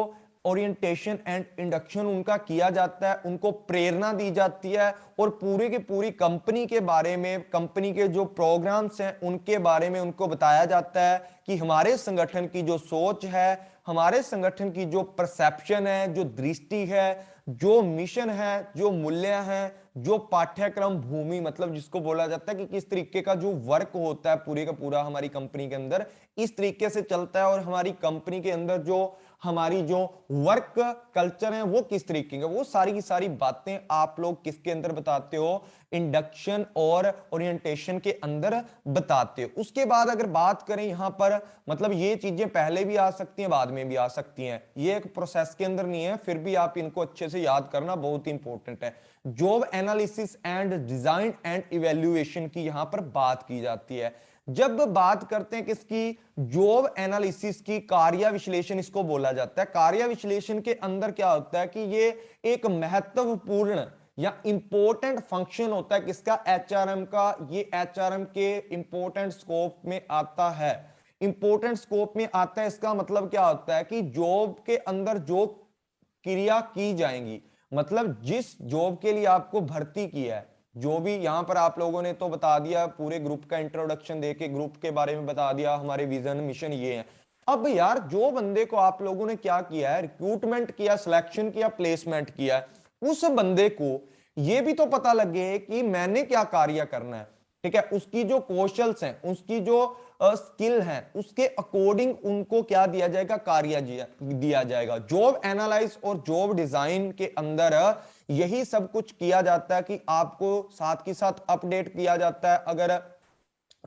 A: ओरिएंटेशन एंड इंडक्शन उनका किया जाता है, उनको प्रेरणा दी जाती है और पूरे की पूरी कंपनी के बारे में, कंपनी के जो प्रोग्राम्स हैं उनके बारे में उनको बताया जाता है कि हमारे संगठन की जो सोच है, हमारे संगठन की जो परसेप्शन है, जो दृष्टि है, जो मिशन है, जो मूल्य है, जो पाठ्यक्रम भूमि मतलब जिसको बोला जाता है कि किस तरीके का जो वर्क होता है पूरे का पूरा हमारी कंपनी के अंदर इस तरीके से चलता है, और हमारी कंपनी के अंदर जो हमारी जो वर्क कल्चर है वो किस तरीके का, वो सारी की सारी बातें आप लोग किसके अंदर बताते हो, इंडक्शन और ओरिएंटेशन के अंदर बताते हो। उसके बाद अगर बात करें यहां पर, मतलब ये चीजें पहले भी आ सकती हैं बाद में भी आ सकती हैं, ये एक प्रोसेस के अंदर नहीं है, फिर भी आप इनको अच्छे से याद करना बहुत ही इंपॉर्टेंट है। Job analysis and design and evaluation की यहां पर बात की जाती है। जब बात करते हैं किसकी, जॉब एनालिसिस की, कार्य विश्लेषण इसको बोला जाता है। कार्य विश्लेषण के अंदर क्या होता है कि ये एक महत्वपूर्ण या इंपॉर्टेंट फंक्शन होता है किसका, एचआरएम का। ये एचआरएम के इंपॉर्टेंट स्कोप में आता है, इंपॉर्टेंट स्कोप में आता है। इसका मतलब क्या होता है कि जॉब के अंदर जो क्रिया की जाएंगी, मतलब जिस जॉब के लिए आपको भर्ती किया है, जो भी यहां पर आप लोगों ने तो बता दिया, पूरे ग्रुप का इंट्रोडक्शन देके ग्रुप के बारे में बता दिया, हमारे विजन मिशन ये है। अब यार जो बंदे को आप लोगों ने क्या किया है, रिक्रूटमेंट किया, सिलेक्शन किया, प्लेसमेंट किया है, उस बंदे को ये भी तो पता लगे कि मैंने क्या कार्य करना है, ठीक है, उसकी जो कौशल्स हैं, उसकी जो स्किल है, उसके अकॉर्डिंग उनको क्या दिया जाएगा, कार्य दिया जाएगा। जॉब एनालाइज और जॉब डिजाइन के अंदर यही सब कुछ किया जाता है कि आपको साथ के साथ अपडेट किया जाता है, अगर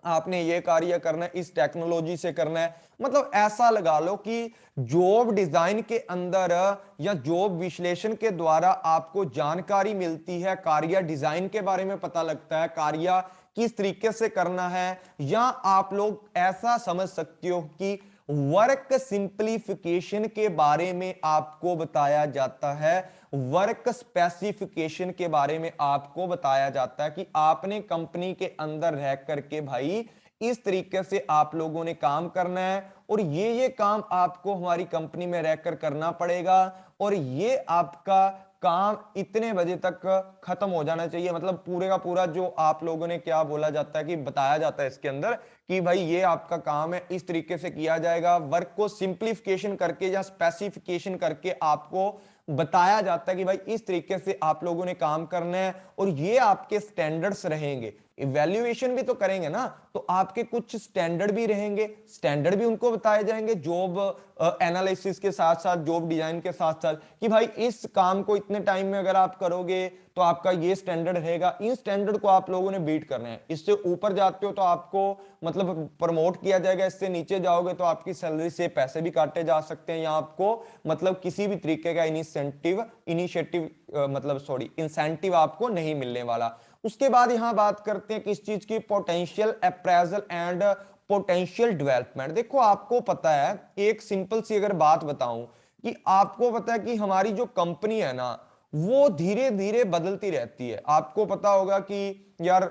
A: आपने ये कार्य करना है, इस टेक्नोलॉजी से करना है, मतलब ऐसा लगा लो कि जॉब डिजाइन के अंदर या जॉब विश्लेषण के द्वारा आपको जानकारी मिलती है, कार्य डिजाइन के बारे में पता लगता है, कार्य किस तरीके से करना है, या आप लोग ऐसा समझ सकते हो कि वर्क सिंप्लीफिकेशन के बारे में आपको बताया जाता है, वर्क स्पेसिफिकेशन के बारे में आपको बताया जाता है कि आपने कंपनी के अंदर रह करके भाई इस तरीके से आप लोगों ने काम करना है, और ये काम आपको हमारी कंपनी में रहकर करना पड़ेगा, और ये आपका काम इतने बजे तक खत्म हो जाना चाहिए। मतलब पूरे का पूरा जो आप लोगों ने क्या बोला जाता है कि बताया जाता है इसके अंदर कि भाई ये आपका काम है, इस तरीके से किया जाएगा। वर्क को सिंप्लीफिकेशन करके या स्पेसिफिकेशन करके आपको बताया जाता है कि भाई इस तरीके से आप लोगों ने काम करना है, और ये आपके स्टैंडर्ड्स रहेंगे। इवैल्यूएशन भी तो करेंगे ना, तो आपके कुछ स्टैंडर्ड भी रहेंगे, स्टैंडर्ड भी उनको बताए जाएंगे जॉब एनालिसिस के साथ साथ, जॉब डिजाइन के साथ साथ, कि भाई इस काम को इतने टाइम में अगर आप करोगे तो आपका ये स्टैंडर्ड रहेगा, इन स्टैंडर्ड को आप लोगों ने बीट करना है। इससे ऊपर जाते हो तो आपको मतलब प्रमोट किया जाएगा, इससे नीचे जाओगे तो आपकी सैलरी से पैसे भी काटे जा सकते हैं, या आपको मतलब किसी भी तरीके का इनिशिएटिव मतलब सॉरी इंसेंटिव आपको नहीं मिलने वाला। उसके बाद यहां बात करते हैं किस चीज की, potential appraisal and potential development. देखो आपको पता है, एक सिंपल सी अगर बात बताऊं कि आपको पता है कि हमारी जो कंपनी है ना वो धीरे धीरे बदलती रहती है। आपको पता होगा कि यार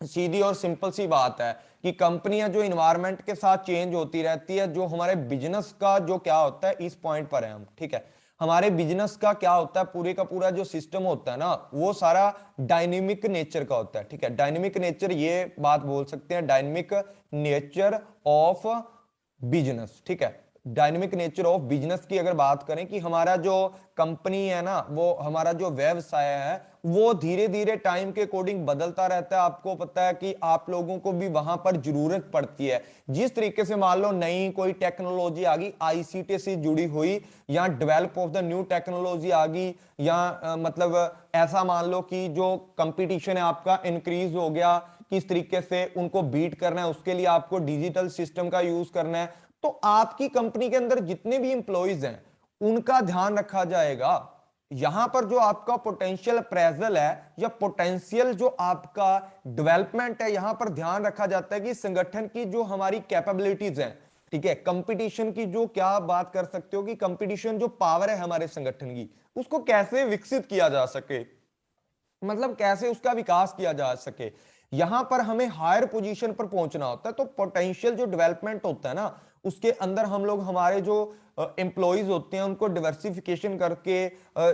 A: सीधी और सिंपल सी बात है कि कंपनियां जो इन्वायरमेंट के साथ चेंज होती रहती है, जो हमारे बिजनेस का जो क्या होता है, इस पॉइंट पर है हम, ठीक है, हमारे बिजनेस का क्या होता है, पूरे का पूरा जो सिस्टम होता है ना वो सारा डायनेमिक नेचर का होता है, ठीक है। डायनेमिक नेचर, ये बात बोल सकते हैं, डायनेमिक नेचर ऑफ बिजनेस, ठीक है। डायनेमिक नेचर ऑफ बिजनेस की अगर बात करें कि हमारा जो कंपनी है ना, वो हमारा जो व्यवसाय है वो धीरे धीरे टाइम के अकॉर्डिंग बदलता रहता है। आपको पता है कि आप लोगों को भी वहां पर जरूरत पड़ती है। जिस तरीके से मान लो नई कोई टेक्नोलॉजी आ गई आईसीटी से जुड़ी हुई, या develop of the new technology आ गई, या मतलब ऐसा मान लो कि जो कंपटीशन है आपका इंक्रीज हो गया, किस तरीके से उनको बीट करना है उसके लिए आपको डिजिटल सिस्टम का यूज करना है, तो आपकी कंपनी के अंदर जितने भी इंप्लॉइज हैं उनका ध्यान रखा जाएगा। यहां पर जो आपका पोटेंशियल अप्रेजल है या पोटेंशियल जो आपका डेवलपमेंट है, यहां पर ध्यान रखा जाता है कि संगठन की जो हमारी कैपेबिलिटीज हैं, ठीक है, कंपटीशन की जो क्या आप बात कर सकते हो कि कंपटीशन जो पावर है हमारे संगठन की, उसको कैसे विकसित किया जा सके, मतलब कैसे उसका विकास किया जा सके। यहां पर हमें हायर पोजीशन पर पहुंचना होता है, तो पोटेंशियल जो डेवलपमेंट होता है ना, उसके अंदर हम लोग हमारे जो एम्प्लॉइज होते हैं उनको डिवर्सिफिकेशन करके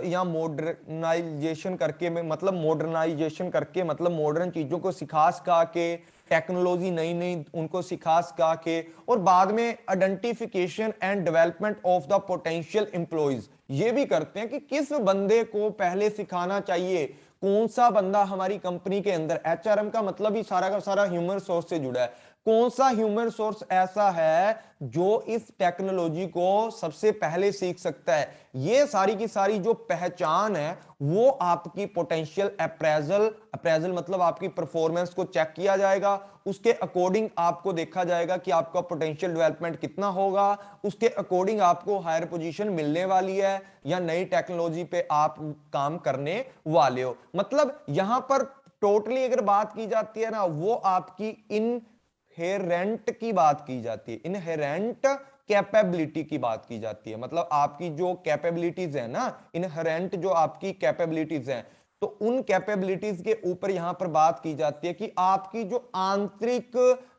A: या मॉडर्नाइजेशन करके मतलब मॉडर्नाइजेशन करके मतलब मॉडर्न चीजों को सिखा सिखा के, टेक्नोलॉजी नई नई उनको सिखा सिखा के, और बाद में identification and development of the potential employees ये भी करते हैं कि किस बंदे को पहले सिखाना चाहिए, कौन सा बंदा हमारी कंपनी के अंदर, एचआरएम का मतलब ही सारा का सारा ह्यूमन सोर्स से जुड़ा है, कौन सा ह्यूमन सोर्स ऐसा है जो इस टेक्नोलॉजी को सबसे पहले सीख सकता है। ये सारी की सारी जो पहचान है वो आपकी पोटेंशियल अप्रेजल, अप्रेजल मतलब आपकी परफॉर्मेंस को चेक किया जाएगा, उसके अकॉर्डिंग आपको देखा जाएगा कि आपका पोटेंशियल डेवलपमेंट कितना होगा, उसके अकॉर्डिंग आपको हायर पोजीशन मिलने वाली है या नई टेक्नोलॉजी पे आप काम करने वाले हो। मतलब यहां पर टोटली अगर बात की जाती है ना, वो आपकी इनहेरेंट की बात की जाती है, इनहेरेंट कैपेबिलिटी की बात की जाती है। मतलब आपकी जो कैपेबिलिटीज है ना, इनहेरेंट जो आपकी कैपेबिलिटीज हैं, तो उन कैपेबिलिटीज के ऊपर यहां पर बात की जाती है कि आपकी जो आंतरिक,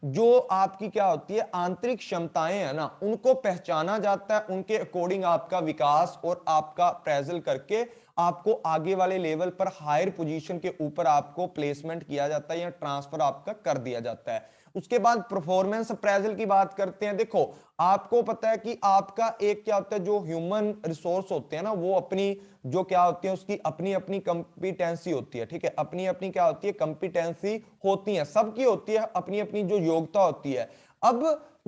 A: जो आपकी क्या होती है आंतरिक क्षमताएं है ना, उनको पहचाना जाता है, उनके अकॉर्डिंग आपका विकास और आपका अप्रेजल करके आपको आगे वाले लेवल पर हायर पोजीशन के ऊपर आपको प्लेसमेंट किया जाता है या ट्रांसफर आपका कर दिया जाता है। उसके बाद परफॉर्मेंस अप्रेजल की बात करते हैं। देखो आपको पता है कि आपका एक क्या होता है, जो ह्यूमन रिसोर्स होते हैं ना, वो अपनी जो क्या होती है उसकी अपनी अपनी कंपिटेंसी होती है, ठीक है, अपनी अपनी क्या होती है कंपिटेंसी होती है, सबकी होती है अपनी अपनी जो योग्यता होती है। अब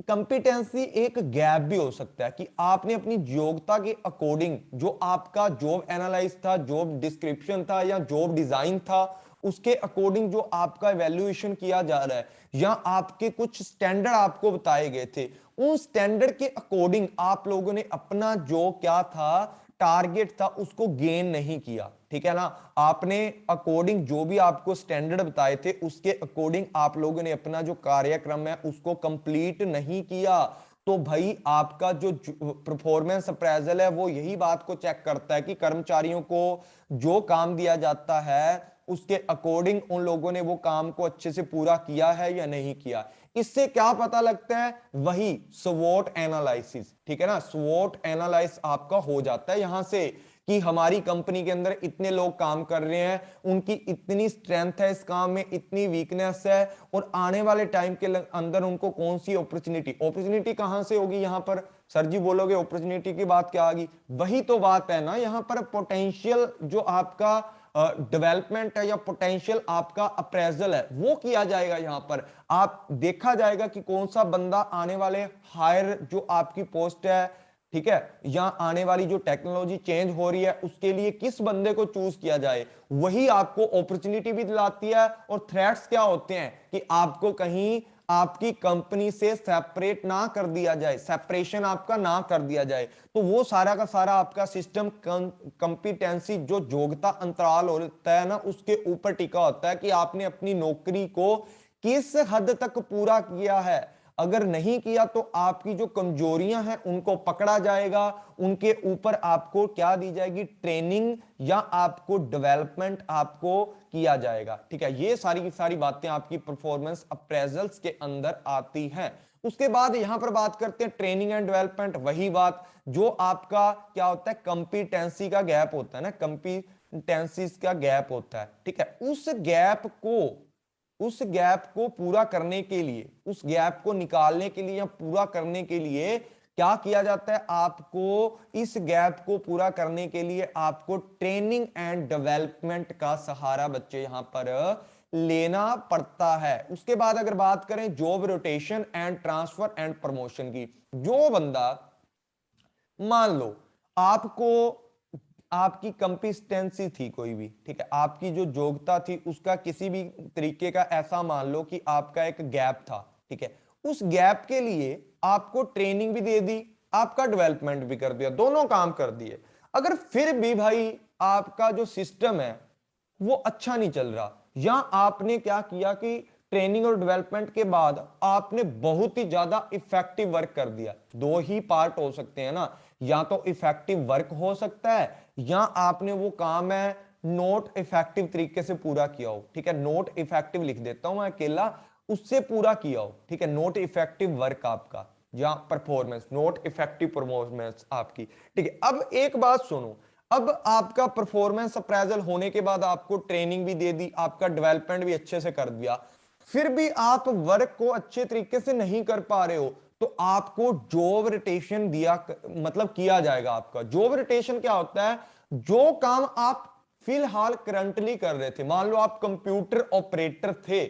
A: कंपिटेंसी एक गैप भी हो सकता है कि आपने अपनी योग्यता के अकॉर्डिंग जो आपका जॉब एनालाइज था, जॉब डिस्क्रिप्शन था या जॉब डिजाइन था, उसके अकॉर्डिंग जो आपका इवैल्यूएशन किया जा रहा है या आपके कुछ स्टैंडर्ड आपको बताए गए थे, उन स्टैंडर्ड के अकॉर्डिंग आप लोगों ने अपना जो क्या था टारगेट था उसको गेन नहीं किया, ठीक है ना। आपने अकॉर्डिंग जो भी आपको स्टैंडर्ड बताए थे उसके अकॉर्डिंग आप लोगों ने अपना जो कार्यक्रम है उसको कंप्लीट नहीं किया, तो भाई आपका जो परफॉर्मेंस अप्रेजल है वो यही बात को चेक करता है कि कर्मचारियों को जो काम दिया जाता है उसके अकॉर्डिंग उन लोगों ने वो काम को अच्छे से पूरा किया है या नहीं किया। इससे क्या पता लगता है, वही स्वॉट एनालिसिस, ठीक है ना, स्वॉट एनालाइज आपका हो जाता है यहां से कि हमारी कंपनी के अंदर इतने लोग काम कर रहे हैं, उनकी इतनी स्ट्रेंथ है इस काम में, इतनी वीकनेस है, और आने वाले टाइम के अंदर उनको कौन सी अपॉर्चुनिटी, अपॉर्चुनिटी कहां से होगी यहां पर, सर जी बोलोगे अपॉर्चुनिटी की बात क्या आ गई, वही तो बात है ना, यहां पर पोटेंशियल जो आपका डेवलपमेंट है या पोटेंशियल आपका अप्रेजल है वो किया जाएगा। यहां पर आप देखा जाएगा कि कौन सा बंदा आने वाले हायर जो आपकी पोस्ट है, ठीक है, या आने वाली जो टेक्नोलॉजी चेंज हो रही है उसके लिए किस बंदे को चूज किया जाए, वही आपको अपॉर्चुनिटी भी दिलाती है। और थ्रेट्स क्या होते हैं कि आपको कहीं आपकी कंपनी से सेपरेट ना कर दिया जाए, सेपरेशन आपका ना कर दिया जाए, तो वो सारा का सारा आपका सिस्टम कंपिटेंसी जो योग्यता अंतराल होता है ना उसके ऊपर टिका होता है कि आपने अपनी नौकरी को किस हद तक पूरा किया है। अगर नहीं किया तो आपकी जो कमजोरियां हैं उनको पकड़ा जाएगा, उनके ऊपर आपको क्या दी जाएगी, ट्रेनिंग या आपको डेवलपमेंट आपको किया जाएगा, ठीक है। ये सारी की सारी बातें आपकी परफॉर्मेंस अप्रेजल्स के अंदर आती हैं। उसके बाद यहां पर बात करते हैं ट्रेनिंग एंड डेवलपमेंट, वही बात जो आपका क्या होता है कंपिटेंसी का गैप होता है ना, कंपिटेंसीज का गैप होता है, ठीक है। उस गैप को पूरा करने के लिए, उस गैप को निकालने के लिए या पूरा करने के लिए क्या किया जाता है, आपको इस गैप को पूरा करने के लिए आपको ट्रेनिंग एंड डेवलपमेंट का सहारा बच्चे यहां पर लेना पड़ता है। उसके बाद अगर बात करें job rotation and transfer and promotion की, जो बंदा मान लो आपको आपकी कंपिटेंसी थी कोई भी, ठीक है, आपकी जो योग्यता थी उसका किसी भी तरीके का, ऐसा मान लो कि आपका एक गैप था, ठीक है, उस गैप के लिए आपको ट्रेनिंग भी दे दी, आपका डेवलपमेंट भी कर दिया, दोनों काम कर दिए। अगर फिर भी भाई आपका जो सिस्टम है वो अच्छा नहीं चल रहा, या आपने क्या किया कि ट्रेनिंग और डेवलपमेंट के बाद आपने बहुत ही ज्यादा इफेक्टिव वर्क कर दिया, दो ही पार्ट हो सकते हैं ना, या तो इफेक्टिव वर्क हो सकता है या आपने वो काम है नोट इफेक्टिव तरीके से पूरा किया हो, ठीक है, नोट इफेक्टिव लिख देता हूं मैं अकेला, उससे पूरा किया हो, ठीक है, नोट इफेक्टिव वर्क आपका या परफॉर्मेंस, नोट इफेक्टिव परफॉर्मेंस आपकी, ठीक है। अब एक बात सुनो, अब आपका परफॉर्मेंस अप्रेजल होने के बाद आपको ट्रेनिंग भी दे दी, आपका डेवलपमेंट भी अच्छे से कर दिया, फिर भी आप वर्क को अच्छे तरीके से नहीं कर पा रहे हो, तो आपको जॉब रोटेशन दिया, मतलब किया जाएगा। आपका जॉब रोटेशन क्या होता है, जो काम आप फिलहाल करंटली कर रहे थे, मान लो आप कंप्यूटर ऑपरेटर थे,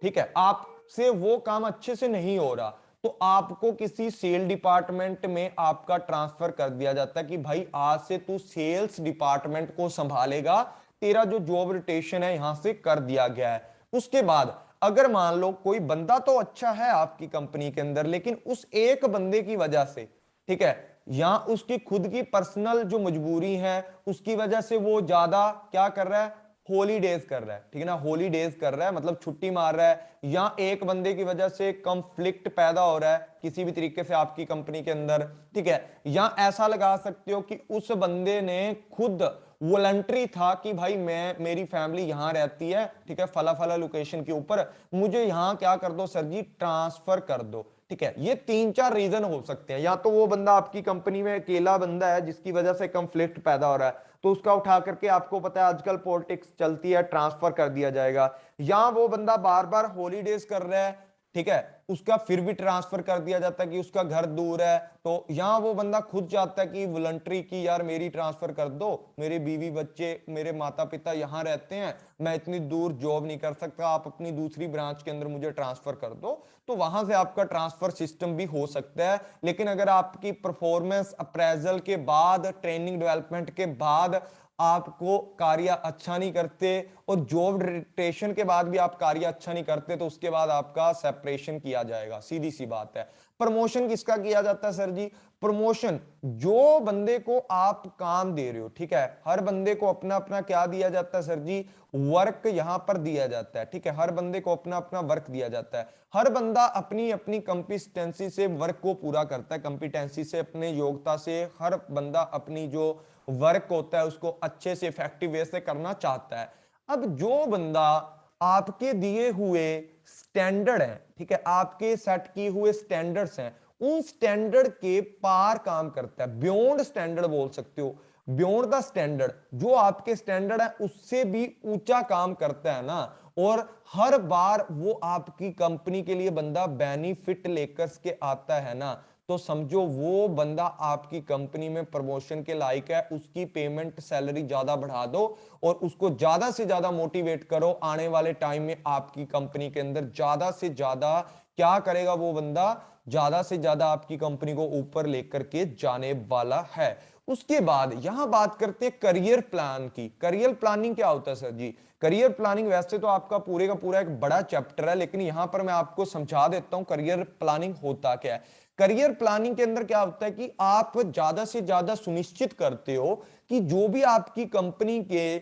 A: ठीक है, आपसे वो काम अच्छे से नहीं हो रहा, तो आपको किसी सेल डिपार्टमेंट में आपका ट्रांसफर कर दिया जाता है कि भाई आज से तू सेल्स डिपार्टमेंट को संभालेगा, तेरा जो जॉब रोटेशन है यहां से कर दिया गया है। उसके बाद अगर मान लो कोई बंदा तो अच्छा है आपकी कंपनी के अंदर, लेकिन उस एक बंदे की वजह से, ठीक है, या उसकी खुद की पर्सनल जो मजबूरी है उसकी वजह से वो ज्यादा क्या कर रहा है, हॉलीडेज कर रहा है, ठीक है ना, हॉलीडेज कर रहा है मतलब छुट्टी मार रहा है, या एक बंदे की वजह से कंफ्लिक्ट पैदा हो रहा है किसी भी तरीके से आपकी कंपनी के अंदर, ठीक है, या ऐसा लगा सकते हो कि उस बंदे ने खुद वॉलंटरी था कि भाई मैं, मेरी फैमिली यहां रहती है, ठीक है, फला फला लोकेशन के ऊपर, मुझे यहां क्या कर दो सर जी, ट्रांसफर कर दो, ठीक है। ये तीन चार रीजन हो सकते हैं, या तो वो बंदा आपकी कंपनी में अकेला बंदा है जिसकी वजह से कंफ्लिक्ट पैदा हो रहा है, तो उसका उठा करके, आपको पता है आजकल पॉलिटिक्स चलती है, ट्रांसफर कर दिया जाएगा, या वो बंदा बार बार हॉलीडेज कर रहा है, ठीक है, उसका फिर भी ट्रांसफर कर दिया जाता है कि उसका घर दूर है, तो यहां वो बंदा खुद चाहता है कि वॉलंटरी की, यार मेरी ट्रांसफर कर दो, मेरे बीवी बच्चे मेरे माता पिता यहां रहते हैं, मैं इतनी दूर जॉब नहीं कर सकता, आप अपनी दूसरी ब्रांच के अंदर मुझे ट्रांसफर कर दो, तो वहां से आपका ट्रांसफर सिस्टम भी हो सकता है। लेकिन अगर आपकी परफॉर्मेंस अप्रेजल के बाद, ट्रेनिंग डेवलपमेंट के बाद आपको कार्य अच्छा नहीं करते, और जॉब रोटेशन के बाद भी आप कार्य अच्छा नहीं करते, तो उसके बाद आपका सेपरेशन किया जाएगा, सीधी सी बात है। प्रमोशन किसका किया जाता है सर जी, प्रमोशन जो बंदे को आप काम दे रहे हो, ठीक है, हर बंदे को अपना अपना क्या दिया जाता है सर जी, वर्क यहां पर दिया जाता है, ठीक है, हर बंदे को अपना अपना वर्क दिया जाता है, हर बंदा अपनी अपनी कंपिटेंसी से वर्क को पूरा करता है, कंपिटेंसी से, अपने योग्यता से, हर बंदा अपनी जो वर्क होता है उसको अच्छे से इफेक्टिव वे से करना चाहता है। अब जो बंदा आपके दिए हुए स्टैंडर्ड है, ठीक है, आपके सेट किए हुए स्टैंडर्ड्स हैं, उन स्टैंडर्ड के पार काम करता है, बियॉन्ड स्टैंडर्ड बोल सकते हो, बियॉन्ड द स्टैंडर्ड, जो आपके स्टैंडर्ड है उससे भी ऊंचा काम करता है ना, और हर बार वो आपकी कंपनी के लिए बंदा बेनिफिट लेकर के आता है ना, तो समझो वो बंदा आपकी कंपनी में प्रमोशन के लायक है, उसकी पेमेंट सैलरी ज्यादा बढ़ा दो और उसको ज्यादा से ज्यादा मोटिवेट करो, आने वाले टाइम में आपकी कंपनी के अंदर ज्यादा से ज्यादा क्या करेगा वो बंदा, ज्यादा से ज्यादा आपकी कंपनी को ऊपर लेकर के जाने वाला है। उसके बाद यहां बात करते हैं करियर प्लान की। करियर प्लानिंग क्या होता है सर जी, करियर प्लानिंग वैसे तो आपका पूरे का पूरा एक बड़ा चैप्टर है, लेकिन यहां पर मैं आपको समझा देता हूं करियर प्लानिंग होता क्या है। करियर प्लानिंग के अंदर क्या होता है कि आप ज्यादा से ज्यादा सुनिश्चित करते हो कि जो भी आपकी कंपनी के,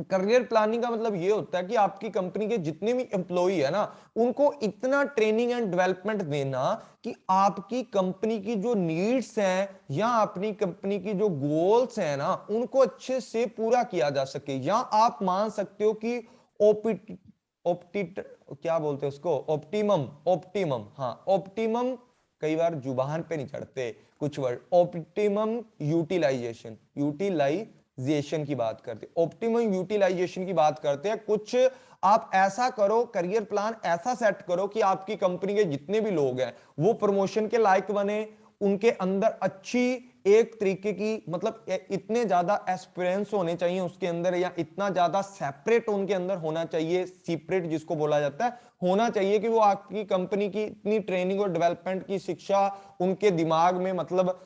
A: करियर प्लानिंग का मतलब ये होता है कि आपकी कंपनी के जितने भी एम्प्लॉई है ना, उनको इतना ट्रेनिंग एंड डेवलपमेंट देना कि आपकी कंपनी की जो नीड्स हैं या अपनी कंपनी की जो गोल्स हैं ना, उनको अच्छे से पूरा किया जा सके। या आप मान सकते हो कि ओपी ऑप्टिट क्या बोलते हैं उसको, ऑप्टिमम, ऑप्टिमम, हाँ ऑप्टिमम, कई बार जुबान पे नहीं चढ़ते कुछ वर्ड, ऑप्टिमम यूटिलाइजेशन, यूटिलाइजेशन की बात करते हैं, ऑप्टिमम यूटिलाइजेशन की बात करते हैं। कुछ आप ऐसा करो, करियर प्लान ऐसा सेट करो कि आपकी कंपनी के जितने भी लोग हैं वो प्रमोशन के लायक बने, उनके अंदर अच्छी एक तरीके की मतलब इतने ज्यादा एस्पिरेंस होने चाहिए उसके अंदर, या इतना ज्यादा सेपरेट उनके अंदर होना चाहिए, सीपरेट जिसको बोला जाता है, होना चाहिए कि वो आपकी कंपनी की इतनी ट्रेनिंग और डेवलपमेंट की शिक्षा उनके दिमाग में मतलब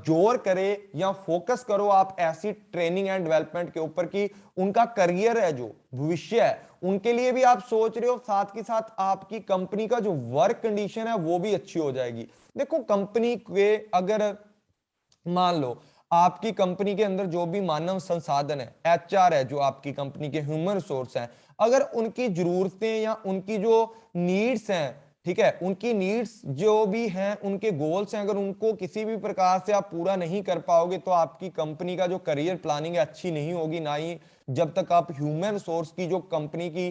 A: जोर करे या फोकस करो आप ऐसी ट्रेनिंग एंड डेवलपमेंट के ऊपर कि उनका करियर है जो भविष्य है उनके लिए भी आप सोच रहे हो, साथ के साथ आपकी कंपनी का जो वर्क कंडीशन है वो भी अच्छी हो जाएगी। देखो कंपनी के अगर मान लो आपकी कंपनी के अंदर जो भी मानव संसाधन है, एचआर है, जो आपकी कंपनी के ह्यूमन रिसोर्स हैं, अगर उनकी जरूरतें या उनकी जो नीड्स हैं, ठीक है, उनकी नीड्स जो भी हैं, उनके गोल्स हैं, अगर उनको किसी भी प्रकार से आप पूरा नहीं कर पाओगे तो आपकी कंपनी का जो करियर प्लानिंग है अच्छी नहीं होगी। ना ही जब तक आप ह्यूमन रिसोर्स की जो कंपनी की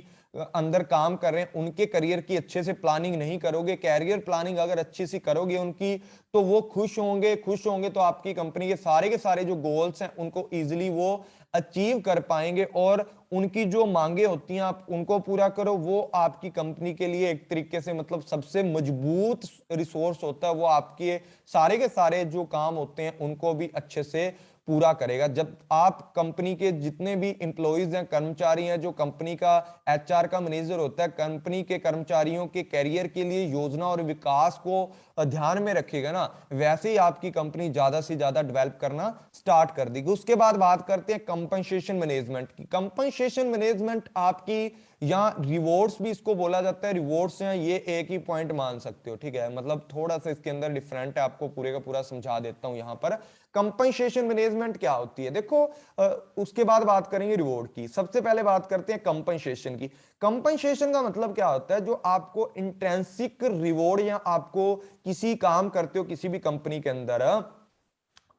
A: अंदर काम कर रहे हैं उनके करियर की अच्छे से प्लानिंग नहीं करोगे, कैरियर प्लानिंग अगर अच्छी सी करोगे उनकी, तो वो खुश होंगे तो आपकी कंपनी के सारे जो गोल्स हैं उनको इजीली वो अचीव कर पाएंगे, और उनकी जो मांगे होती हैं आप उनको पूरा करो। वो आपकी कंपनी के लिए एक तरीके से मतलब सबसे मजबूत रिसोर्स होता है, वो आपके के सारे जो काम होते हैं उनको भी अच्छे से पूरा करेगा। जब आप कंपनी के जितने भी एम्प्लॉइज हैं, कर्मचारी हैं, जो कंपनी का एचआर का मैनेजर होता है, कंपनी के कर्मचारियों के करियर के लिए योजना और विकास को ध्यान में रखेगा ना, वैसे ही आपकी कंपनी ज्यादा से ज्यादा डेवलप करना स्टार्ट कर देगी। उसके बाद बात करते हैं कंपनसेशन मैनेजमेंट की। कंपनसेशन मैनेजमेंट आपकी, या रिवॉर्ड्स भी इसको बोला जाता है, रिवॉर्ड्स हैं ये एक ही पॉइंट मान सकते हो, ठीक है, मतलब थोड़ा सा इसके अंदर डिफरेंट है, आपको पूरे का पूरा समझा देता हूं यहां पर। कंपनसेशन मैनेजमेंट क्या होती है, देखो उसके बाद बात करेंगे रिवॉर्ड की। सबसे पहले बात करते हैं कंपनसेशन की। कंपनसेशन का मतलब क्या होता है, जो आपको इंट्रिंसिक रिवॉर्ड, या आपको किसी काम करते हो किसी भी कंपनी के अंदर,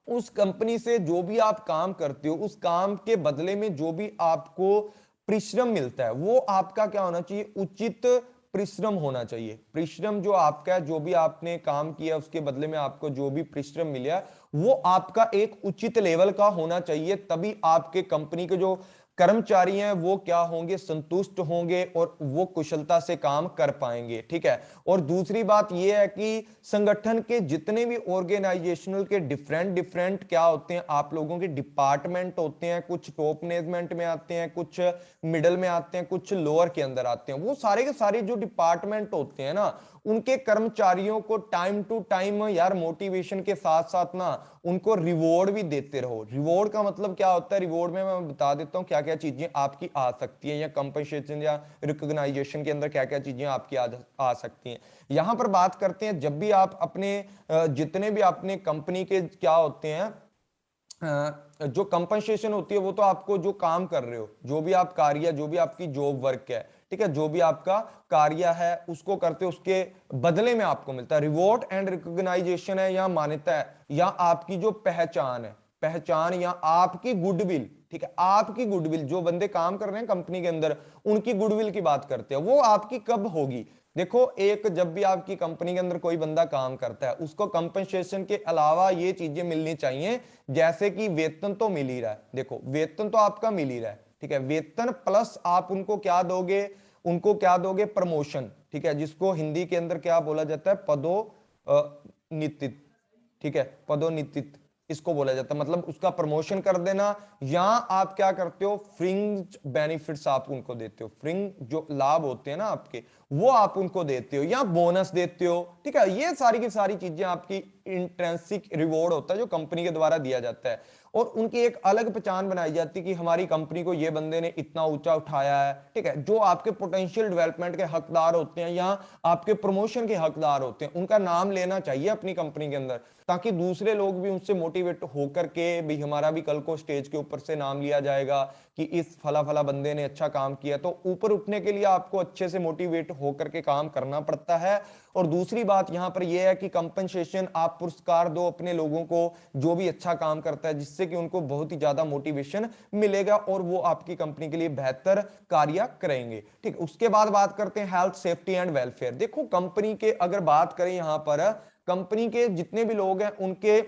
A: उस कंपनी से जो भी आप काम करते हो उस काम के बदले में जो भी आपको परिश्रम मिलता है वो आपका क्या होना चाहिए, उचित परिश्रम होना चाहिए। परिश्रम जो आपका है, जो भी आपने काम किया उसके बदले में आपको जो भी परिश्रम मिला वो आपका एक उचित लेवल का होना चाहिए, तभी आपके कंपनी के जो कर्मचारी हैं वो क्या होंगे, संतुष्ट होंगे और वो कुशलता से काम कर पाएंगे, ठीक है। और दूसरी बात यह है कि संगठन के जितने भी ऑर्गेनाइजेशनल के डिफरेंट डिफरेंट क्या होते हैं, आप लोगों के डिपार्टमेंट होते हैं, कुछ टॉप मैनेजमेंट में आते हैं, कुछ मिडल में आते हैं, कुछ लोअर के अंदर आते हैं। वो सारे के सारे जो डिपार्टमेंट होते हैं ना, उनके कर्मचारियों को टाइम टू टाइम यार मोटिवेशन के साथ साथ ना उनको रिवॉर्ड भी देते रहो। रिवॉर्ड का मतलब क्या होता है, रिवॉर्ड में मैं बता देता हूं क्या क्या चीजें आपकी आ सकती हैं, या कंपनसेशन या रिकॉग्नाइजेशन के अंदर क्या क्या चीजें आपकी आ सकती हैं। यहां पर बात करते हैं, जब भी आप अपने जितने भी अपने कंपनी के क्या होते हैं, जो कंपनसेशन होती है वो तो आपको जो काम कर रहे हो, जो भी आप कार्य, जो भी आपकी जॉब वर्क है, ठीक है, जो भी आपका कार्य है उसको करते हो उसके बदले में आपको मिलता है। रिवॉर्ड एंड रिकॉग्नाइजेशन है या मान्यता है, या आपकी जो पहचान है, पहचान या आपकी गुडविल, ठीक है, आपकी गुडविल, जो बंदे काम कर रहे हैं कंपनी के अंदर उनकी गुडविल की बात करते हैं, वो आपकी कब होगी। देखो एक जब भी आपकी कंपनी के अंदर कोई बंदा काम करता है उसको कंपनसेशन के अलावा ये चीजें मिलनी चाहिए, जैसे कि वेतन तो मिल ही रहा है, देखो वेतन तो आपका मिल ही रहा है, ठीक है, वेतन प्लस आप उनको क्या दोगे, उनको क्या दोगे, प्रमोशन, ठीक है, जिसको हिंदी के अंदर क्या बोला जाता है, पदोन्नति, ठीक है, पदोन्नति इसको बोला जाता है, मतलब उसका प्रमोशन कर देना। या आप क्या करते हो, फ्रिंज बेनिफिट्स आप उनको देते हो, फ्रिंज जो लाभ होते हैं ना आपके, वो आप उनको देते हो, या बोनस देते हो, ठीक है। ये सारी की सारी चीजें आपकी इंट्रिंसिक रिवॉर्ड होता है जो कंपनी के द्वारा दिया जाता है, और उनकी एक अलग पहचान बनाई जाती है कि हमारी कंपनी को ये बंदे ने इतना ऊंचा उठाया है, ठीक है। जो आपके पोटेंशियल डेवलपमेंट के हकदार होते हैं या आपके प्रमोशन के हकदार होते हैं उनका नाम लेना चाहिए अपनी कंपनी के अंदर, ताकि दूसरे लोग भी उनसे मोटिवेट होकर के भी हमारा भी कल को स्टेज के ऊपर से नाम लिया जाएगा कि इस फला फला बंदे ने अच्छा काम किया। तो ऊपर उठने के लिए आपको अच्छे से मोटिवेट होकर के काम करना पड़ता है। और दूसरी बात यहां पर यह है कि कंपनसेशन, आप पुरस्कार दो अपने लोगों को जो भी अच्छा काम करता है, जिससे कि उनको बहुत ही ज्यादा मोटिवेशन मिलेगा और वो आपकी कंपनी के लिए बेहतर कार्य करेंगे, ठीक। उसके बाद बात करते हैं हेल्थ सेफ्टी एंड वेलफेयर। देखो कंपनी के अगर बात करें यहां पर, कंपनी के जितने भी लोग हैं उनके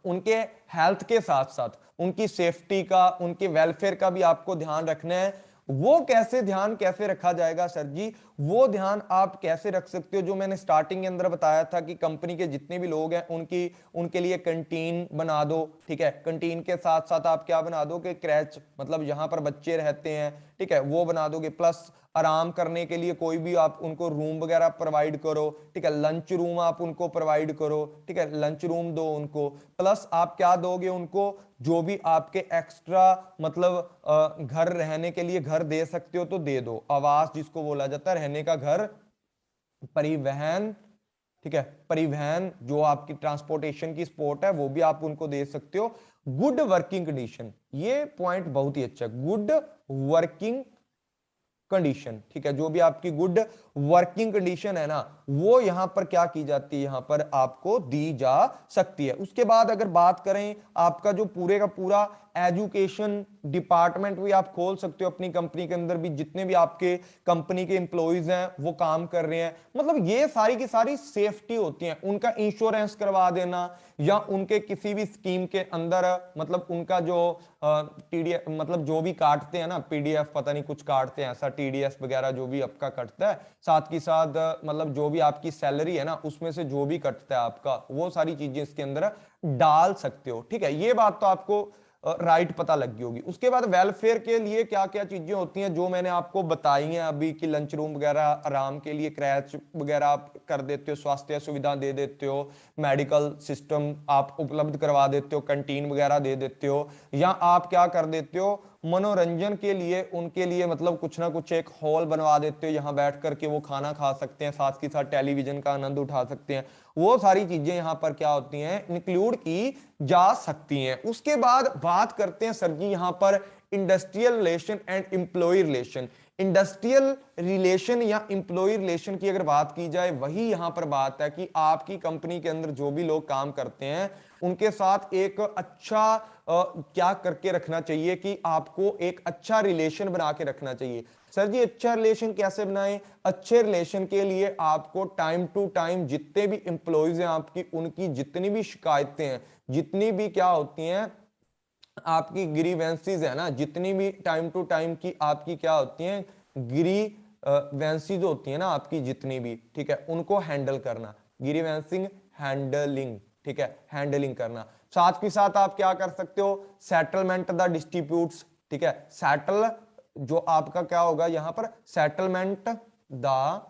A: उनके हेल्थ के साथ साथ उनकी सेफ्टी का, उनके वेलफेयर का भी आपको ध्यान रखना है। वो कैसे ध्यान कैसे रखा जाएगा सर जी? वो ध्यान आप कैसे रख सकते हो जो मैंने स्टार्टिंग के अंदर बताया था कि कंपनी के जितने भी लोग हैं उनके लिए कंटीन बना दो, ठीक है। कंटीन के साथ साथ आप क्या बना दो कि क्रैच, मतलब जहां पर बच्चे रहते हैं, ठीक है, वो बना दोगे। प्लस आराम करने के लिए कोई भी आप उनको रूम वगैरह प्रोवाइड करो, ठीक है। लंच रूम आप उनको प्रोवाइड करो, ठीक है, लंच रूम दो उनको। प्लस आप क्या दोगे उनको, जो भी आपके एक्स्ट्रा मतलब घर रहने के लिए घर दे सकते हो तो दे दो। आवास जिसको बोला जाता है, रहने का घर, परिवहन, ठीक है, परिवहन जो आपकी ट्रांसपोर्टेशन की सपोर्ट है वो भी आप उनको दे सकते हो। गुड वर्किंग कंडीशन, ये पॉइंट बहुत ही अच्छा है, गुड वर्किंग कंडीशन, ठीक है। जो भी आपकी गुड वर्किंग कंडीशन है ना, वो यहां पर क्या की जाती है, यहां पर आपको दी जा सकती है। उसके बाद अगर बात करें आपका जो पूरे का पूरा एजुकेशन डिपार्टमेंट भी आप खोल सकते हो अपनी कंपनी के अंदर भी, जितने भी आपके कंपनी के एम्प्लॉइज हैं वो काम कर रहे हैं, मतलब ये सारी की सारी सेफ्टी होती है। उनका इंश्योरेंस करवा देना, या उनके किसी भी स्कीम के अंदर मतलब उनका जो टीडीएस, मतलब जो भी काटते हैं ना, पीडीएफ पता नहीं कुछ काटते हैं ऐसा, टीडीएस वगैरह जो भी आपका कटता है, साथ ही साथ मतलब जो भी आपकी सैलरी है ना उसमें से जो भी कटता है आपका, वो सारी चीजें इसके अंदर डाल सकते हो, ठीक है। ये बात तो आपको राइट पता लग गई होगी। उसके बाद वेलफेयर के लिए क्या क्या चीजें होती हैं जो मैंने आपको बताई हैं अभी, कि लंच रूम वगैरह आराम के लिए, क्रैच वगैरह आप कर देते हो, स्वास्थ्य सुविधा दे देते हो, मेडिकल सिस्टम आप उपलब्ध करवा देते हो, कैंटीन वगैरह दे देते हो, या आप क्या कर देते हो, मनोरंजन के लिए उनके लिए मतलब कुछ ना कुछ एक हॉल बनवा देते हो, यहाँ बैठ करके वो खाना खा सकते हैं, साथ ही साथ टेलीविजन का आनंद उठा सकते हैं। वो सारी चीजें यहाँ पर क्या होती हैं, इंक्लूड की जा सकती हैं। उसके बाद बात करते हैं सर जी यहाँ पर industrial relation and employ relation. Industrial relation या एम्प्लॉय रिलेशन की अगर बात की जाए, वही यहां पर बात है कि आपकी कंपनी के अंदर जो भी लोग काम करते हैं उनके साथ एक अच्छा क्या करके रखना चाहिए, कि आपको एक अच्छा रिलेशन बना के रखना चाहिए। सर जी अच्छा रिलेशन कैसे बनाएं? अच्छे रिलेशन के लिए आपको टाइम टू टाइम जितने भी एम्प्लॉइज हैं आपकी, उनकी जितनी भी शिकायतें हैं, जितनी भी क्या होती हैं आपकी ग्रीवेंसीज है ना, जितनी भी टाइम टू टाइम की आपकी क्या होती हैं ग्रीवेंसीज होती है ना आपकी जितनी भी, ठीक है, उनको हैंडल करना, ग्रीवेंसिंग हैंडलिंग, ठीक है, हैंडलिंग करना। साथ ही साथ आप क्या कर सकते हो, सेटलमेंट द डिस्प्यूट्स, ठीक है, सेटल जो आपका क्या होगा यहां पर, सेटलमेंट द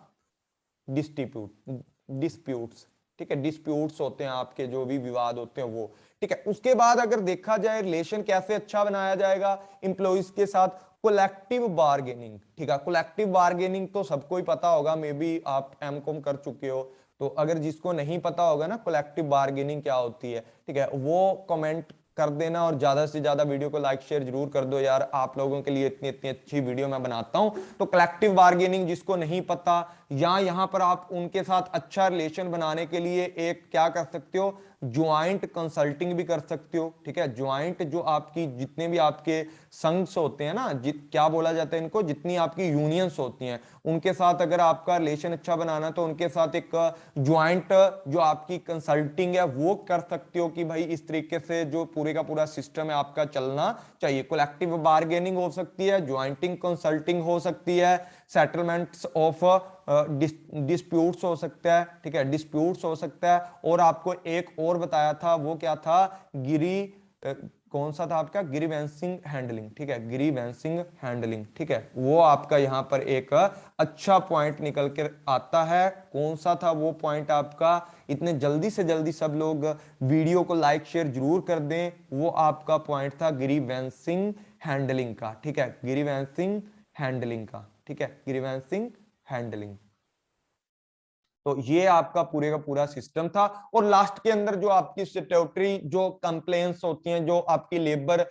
A: डिस्प्यूट डिस्प्यूट्स, ठीक है, डिस्प्यूट्स होते हैं आपके जो भी विवाद होते हैं वो, ठीक है। उसके बाद अगर देखा जाए रिलेशन कैसे अच्छा बनाया जाएगा इंप्लॉइज के साथ, कोलेक्टिव बार्गेनिंग, ठीक है। कोलेक्टिव बार्गेनिंग तो सबको ही पता होगा, मे बी आप एमकॉम कर चुके हो, तो अगर जिसको नहीं पता होगा ना कोलेक्टिव बार्गेनिंग क्या होती है, ठीक है, वो कमेंट कर देना, और ज्यादा से ज्यादा वीडियो को लाइक शेयर जरूर कर दो यार, आप लोगों के लिए इतनी इतनी अच्छी वीडियो मैं बनाता हूं। तो कलेक्टिव बार्गेनिंग जिसको नहीं पता, या यहां पर आप उनके साथ अच्छा रिलेशन बनाने के लिए एक क्या कर सकते हो, ज्वाइंट कंसल्टिंग भी कर सकते हो, ठीक है। ज्वाइंट जो आपकी जितने भी आपके संघ्स होते हैं ना, क्या बोला जाता है इनको, जितनी आपकी यूनियंस होती हैं, उनके साथ अगर आपका रिलेशन अच्छा बनाना, तो उनके साथ एक ज्वाइंट जो आपकी कंसल्टिंग है वो कर सकते हो, कि भाई इस तरीके से जो पूरे का पूरा सिस्टम है आपका चलना चाहिए। कलेक्टिव बार्गेनिंग हो सकती है, ज्वाइंटिंग कंसल्टिंग हो सकती है, सेटलमेंट्स ऑफ डिस्प्यूट्स हो सकता है, ठीक है, डिस्प्यूट्स हो सकता है। और आपको एक और बताया था, वो क्या था, कौन सा था आपका, ग्रीवेंसिंग हैंडलिंग, ठीक है, ग्रीवेंसिंग हैंडलिंग, ठीक है, वो आपका यहां पर एक अच्छा पॉइंट निकल कर आता है। कौन सा था वो पॉइंट आपका, इतने जल्दी से जल्दी सब लोग वीडियो को लाइक शेयर जरूर कर दें, वो आपका पॉइंट था ग्रीवेंसिंग हैंडलिंग का, ठीक है, ग्रीवेंसिंग हैंडलिंग का, ठीक है, ग्रीवेंसिंग हैंडलिंग। तो ये आपका पूरे का पूरा सिस्टम था। और लास्ट के अंदर जो आपकी स्टैट्यूटरी जो कंप्लेंट्स होती हैं, जो आपकी लेबर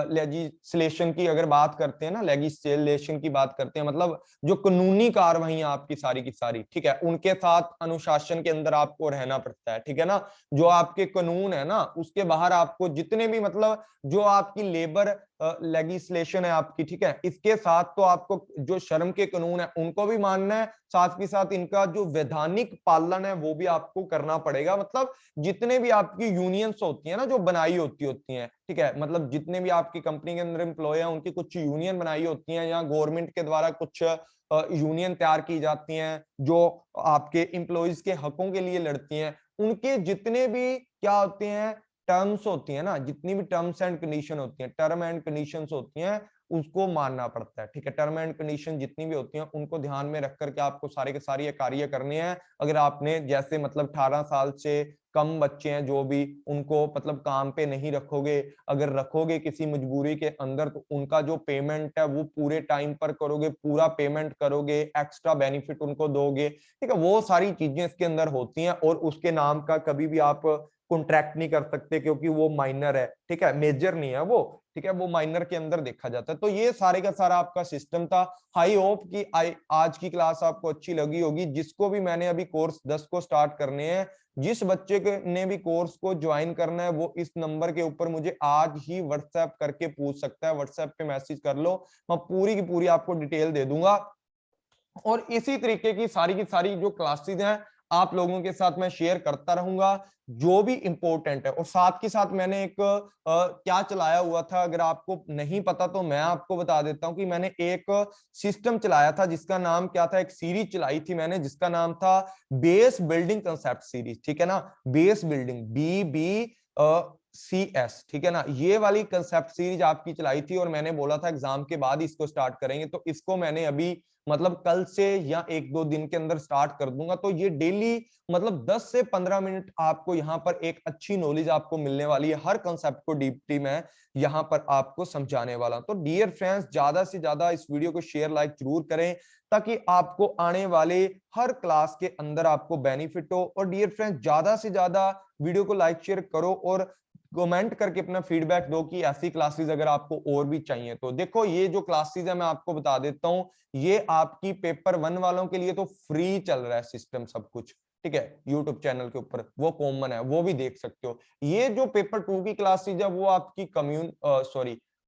A: लेजिस्लेशन की अगर बात करते हैं ना, लेजिस्लेशन की बात करते हैं, मतलब जो कानूनी कार्रवाई आपकी सारी की सारी, ठीक है, उनके साथ अनुशासन के अंदर आपको रहना पड़ता है, ठीक है ना। जो आपके कानून है ना, उसके बाहर आपको जितने भी मतलब जो आपकी लेबर लेगिस्लेशन है आपकी, ठीक है, इसके साथ तो आपको जो शर्म के कानून है उनको भी मानना है, साथ के साथ इनका जो वैधानिक पालन है वो भी आपको करना पड़ेगा। मतलब जितने भी आपकी यूनियंस होती है ना, जो बनाई होती हैं, ठीक है, मतलब जितने भी आपकी कंपनी के अंदर एम्प्लॉय हैं उनकी कुछ यूनियन बनाई होती हैं, या गवर्नमेंट के द्वारा कुछ यूनियन तैयार की जाती हैं जो आपके एम्प्लॉइज के हकों के लिए लड़ती हैं, उनके जितने भी क्या होते हैं, टर्म्स होती है ना, जितनी भी टर्म्स एंड कंडीशन होती हैं, टर्म एंड कंडीशंस होती हैं, उसको मानना पड़ता है, ठीक है। टर्म एंड कंडीशन जितनी भी होती हैं उनको ध्यान में रख करके आपको सारे के सारे ये कार्य करने हैं। अगर आपने जैसे मतलब 18 साल से कम बच्चे हैं जो भी, उनको मतलब काम पे नहीं रखोगे, अगर रखोगे किसी मजबूरी के अंदर, तो उनका जो पेमेंट है वो पूरे टाइम पर करोगे, पूरा पेमेंट करोगे, एक्स्ट्रा बेनिफिट उनको दोगे, ठीक है। वो सारी चीजें इसके अंदर होती हैं, और उसके नाम का कभी भी आप कॉन्ट्रैक्ट नहीं कर सकते क्योंकि वो माइनर है, ठीक है, मेजर नहीं है वो, ठीक है, वो माइनर के अंदर देखा जाता है। तो ये सारे का सारा आपका सिस्टम था। आई होप कि आज की क्लास आपको अच्छी लगी होगी। जिसको भी मैंने अभी कोर्स 10 को स्टार्ट करने हैं, जिस बच्चे के ने भी कोर्स को ज्वाइन करना है, वो इस नंबर के ऊपर मुझे आज ही व्हाट्सएप करके पूछ सकता है, व्हाट्सएप पे मैसेज कर लो, मैं पूरी की पूरी आपको डिटेल दे दूंगा। और इसी तरीके की सारी जो क्लासेस हैं आप लोगों के साथ मैं शेयर करता रहूंगा, जो भी इंपॉर्टेंट है। और साथ के साथ मैंने एक क्या चलाया हुआ था, अगर आपको नहीं पता तो मैं आपको बता देता हूं कि मैंने एक सिस्टम चलाया था जिसका नाम क्या था, एक सीरीज चलाई थी मैंने जिसका नाम था बेस बिल्डिंग कंसेप्ट सीरीज, ठीक है ना, बेस बिल्डिंग, BBCS, ठीक है ना, ये वाली कंसेप्ट सीरीज आपकी चलाई थी, और मैंने बोला था एग्जाम के बाद इसको स्टार्ट करेंगे। तो इसको मैंने अभी मतलब कल से या 1-2 दिन के अंदर स्टार्ट कर दूंगा। तो ये डेली मतलब 10 से 15 मिनट आपको यहाँ पर एक अच्छी नॉलेज आपको मिलने वाली है, हर कंसेप्ट को डीपली मैं यहाँ पर आपको समझाने वाला। तो डियर फ्रेंड्स, ज्यादा से ज्यादा इस वीडियो को शेयर लाइक जरूर करें, ताकि आपको आने वाले हर क्लास के अंदर आपको बेनिफिट हो। और डियर फ्रेंड्स, ज्यादा से ज्यादा वीडियो को लाइक शेयर करो, और कमेंट करके अपना फीडबैक दो कि ऐसी क्लासेस अगर आपको और भी चाहिए तो। देखो, ये जो क्लासेस है मैं आपको बता देता हूं, ये आपकी पेपर 1 वालों के लिए तो फ्री चल रहा है सिस्टम सब कुछ, ठीक है, यूट्यूब चैनल के ऊपर वो कॉमन है, वो भी देख सकते हो। ये जो पेपर 2 की क्लासेज है वो आपकी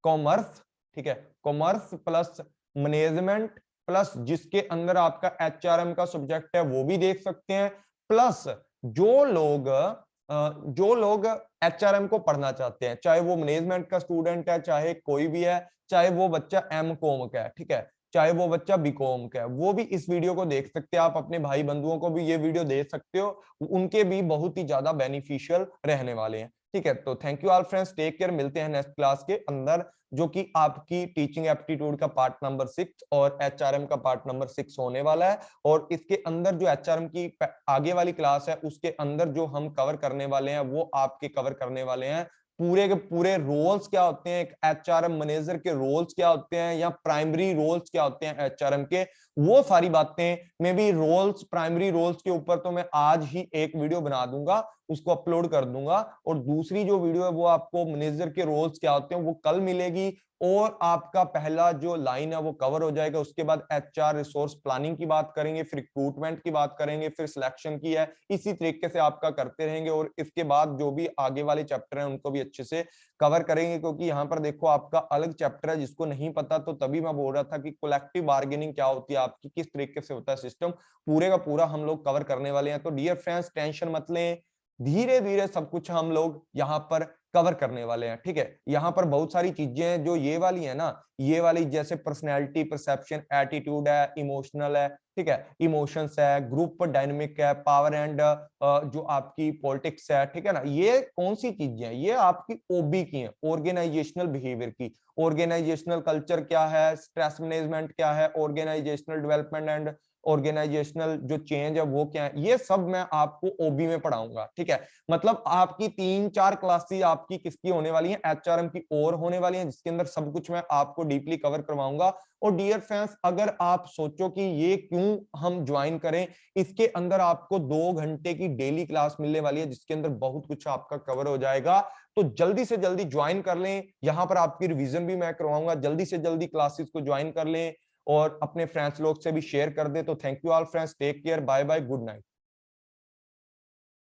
A: कॉमर्स, ठीक है, कॉमर्स प्लस मैनेजमेंट प्लस जिसके अंदर आपका HRM का सब्जेक्ट है वो भी देख सकते हैं, प्लस जो लोग HRM को पढ़ना चाहते हैं, चाहे वो मैनेजमेंट का स्टूडेंट है, चाहे कोई भी है, चाहे वो बच्चा M.Com का है, ठीक है, चाहे वो बच्चा B.Com का है, वो भी इस वीडियो को देख सकते हैं। आप अपने भाई बंधुओं को भी ये वीडियो दे सकते हो, उनके भी बहुत ही ज्यादा बेनिफिशियल रहने वाले हैं, ठीक है। तो thank you all friends, take care, मिलते हैं नेक्स्ट क्लास के अंदर, जो कि आपकी टीचिंग एप्टीट्यूड का पार्ट नंबर 6 और HRM का पार्ट नंबर 6 होने वाला है। और इसके अंदर जो HRM की आगे वाली क्लास है, उसके अंदर जो हम कवर करने वाले हैं वो आपके कवर करने वाले हैं पूरे के पूरे रोल्स क्या होते हैं, एक HRM मैनेजर के रोल्स क्या होते हैं, या प्राइमरी रोल्स क्या होते हैं HRM के, वो सारी बातें maybe roles, primary roles के ऊपर तो मैं आज ही एक वीडियो बना दूंगा, उसको अपलोड कर दूंगा। और दूसरी जो वीडियो है वो आपको मैनेजर के रोल्स क्या होते हैं वो कल मिलेगी, और आपका पहला जो लाइन है वो कवर हो जाएगा। उसके बाद HR रिसोर्स प्लानिंग की बात करेंगे, फिर रिक्रूटमेंट की बात करेंगे, फिर सिलेक्शन की है, इसी तरीके से आपका करते रहेंगे। और इसके बाद जो भी आगे वाले चैप्टर हैं उनको भी अच्छे से कवर करेंगे, क्योंकि यहाँ पर देखो आपका अलग चैप्टर है, जिसको नहीं पता तो तभी मैं बोल रहा था कि कलेक्टिव बार्गेनिंग क्या होती है आपकी, किस तरीके से होता है सिस्टम, पूरे का पूरा हम लोग कवर करने वाले हैं। तो डियर फ्रेंड्स, टेंशन मत लें, धीरे धीरे सब कुछ हम लोग यहाँ पर कवर करने वाले हैं, ठीक है। यहाँ पर बहुत सारी चीजें हैं जो ये वाली है ना, ये वाली जैसे पर्सनैलिटी, परसेप्शन, एटीट्यूड है, इमोशनल है, ठीक है, इमोशंस है, ग्रुप डायनेमिक है, पावर एंड जो आपकी पॉलिटिक्स है, ठीक है ना, ये कौन सी चीजें हैं, ये आपकी OB की हैं, ऑर्गेनाइजेशनल बिहेवियर की। ऑर्गेनाइजेशनल कल्चर क्या है, स्ट्रेस मैनेजमेंट क्या है, ऑर्गेनाइजेशनल डेवलपमेंट एंड ऑर्गेनाइजेशनल जो चेंज है वो क्या है, ये सब मैं आपको OB में पढ़ाऊंगा, ठीक है। मतलब आपकी 3-4 क्लासेस आपकी किसकी होने वाली हैं, HRM की और होने वाली हैं, जिसके अंदर सब कुछ मैं आपको डीपली कवर करवाऊंगा। और डियर फ्रेंड्स, अगर आप सोचो कि ये क्यों हम ज्वाइन करें, इसके अंदर आपको 2 घंटे की डेली क्लास मिलने वाली है, जिसके अंदर बहुत कुछ आपका कवर हो जाएगा। तो जल्दी से जल्दी ज्वाइन कर लें, यहाँ पर आपकी रिवीजन भी मैं करवाऊंगा, जल्दी से जल्दी क्लासेस को ज्वाइन कर लें और अपने फ्रेंड्स लोग से भी शेयर कर दे। तो thank you all friends, take care, bye bye, good night.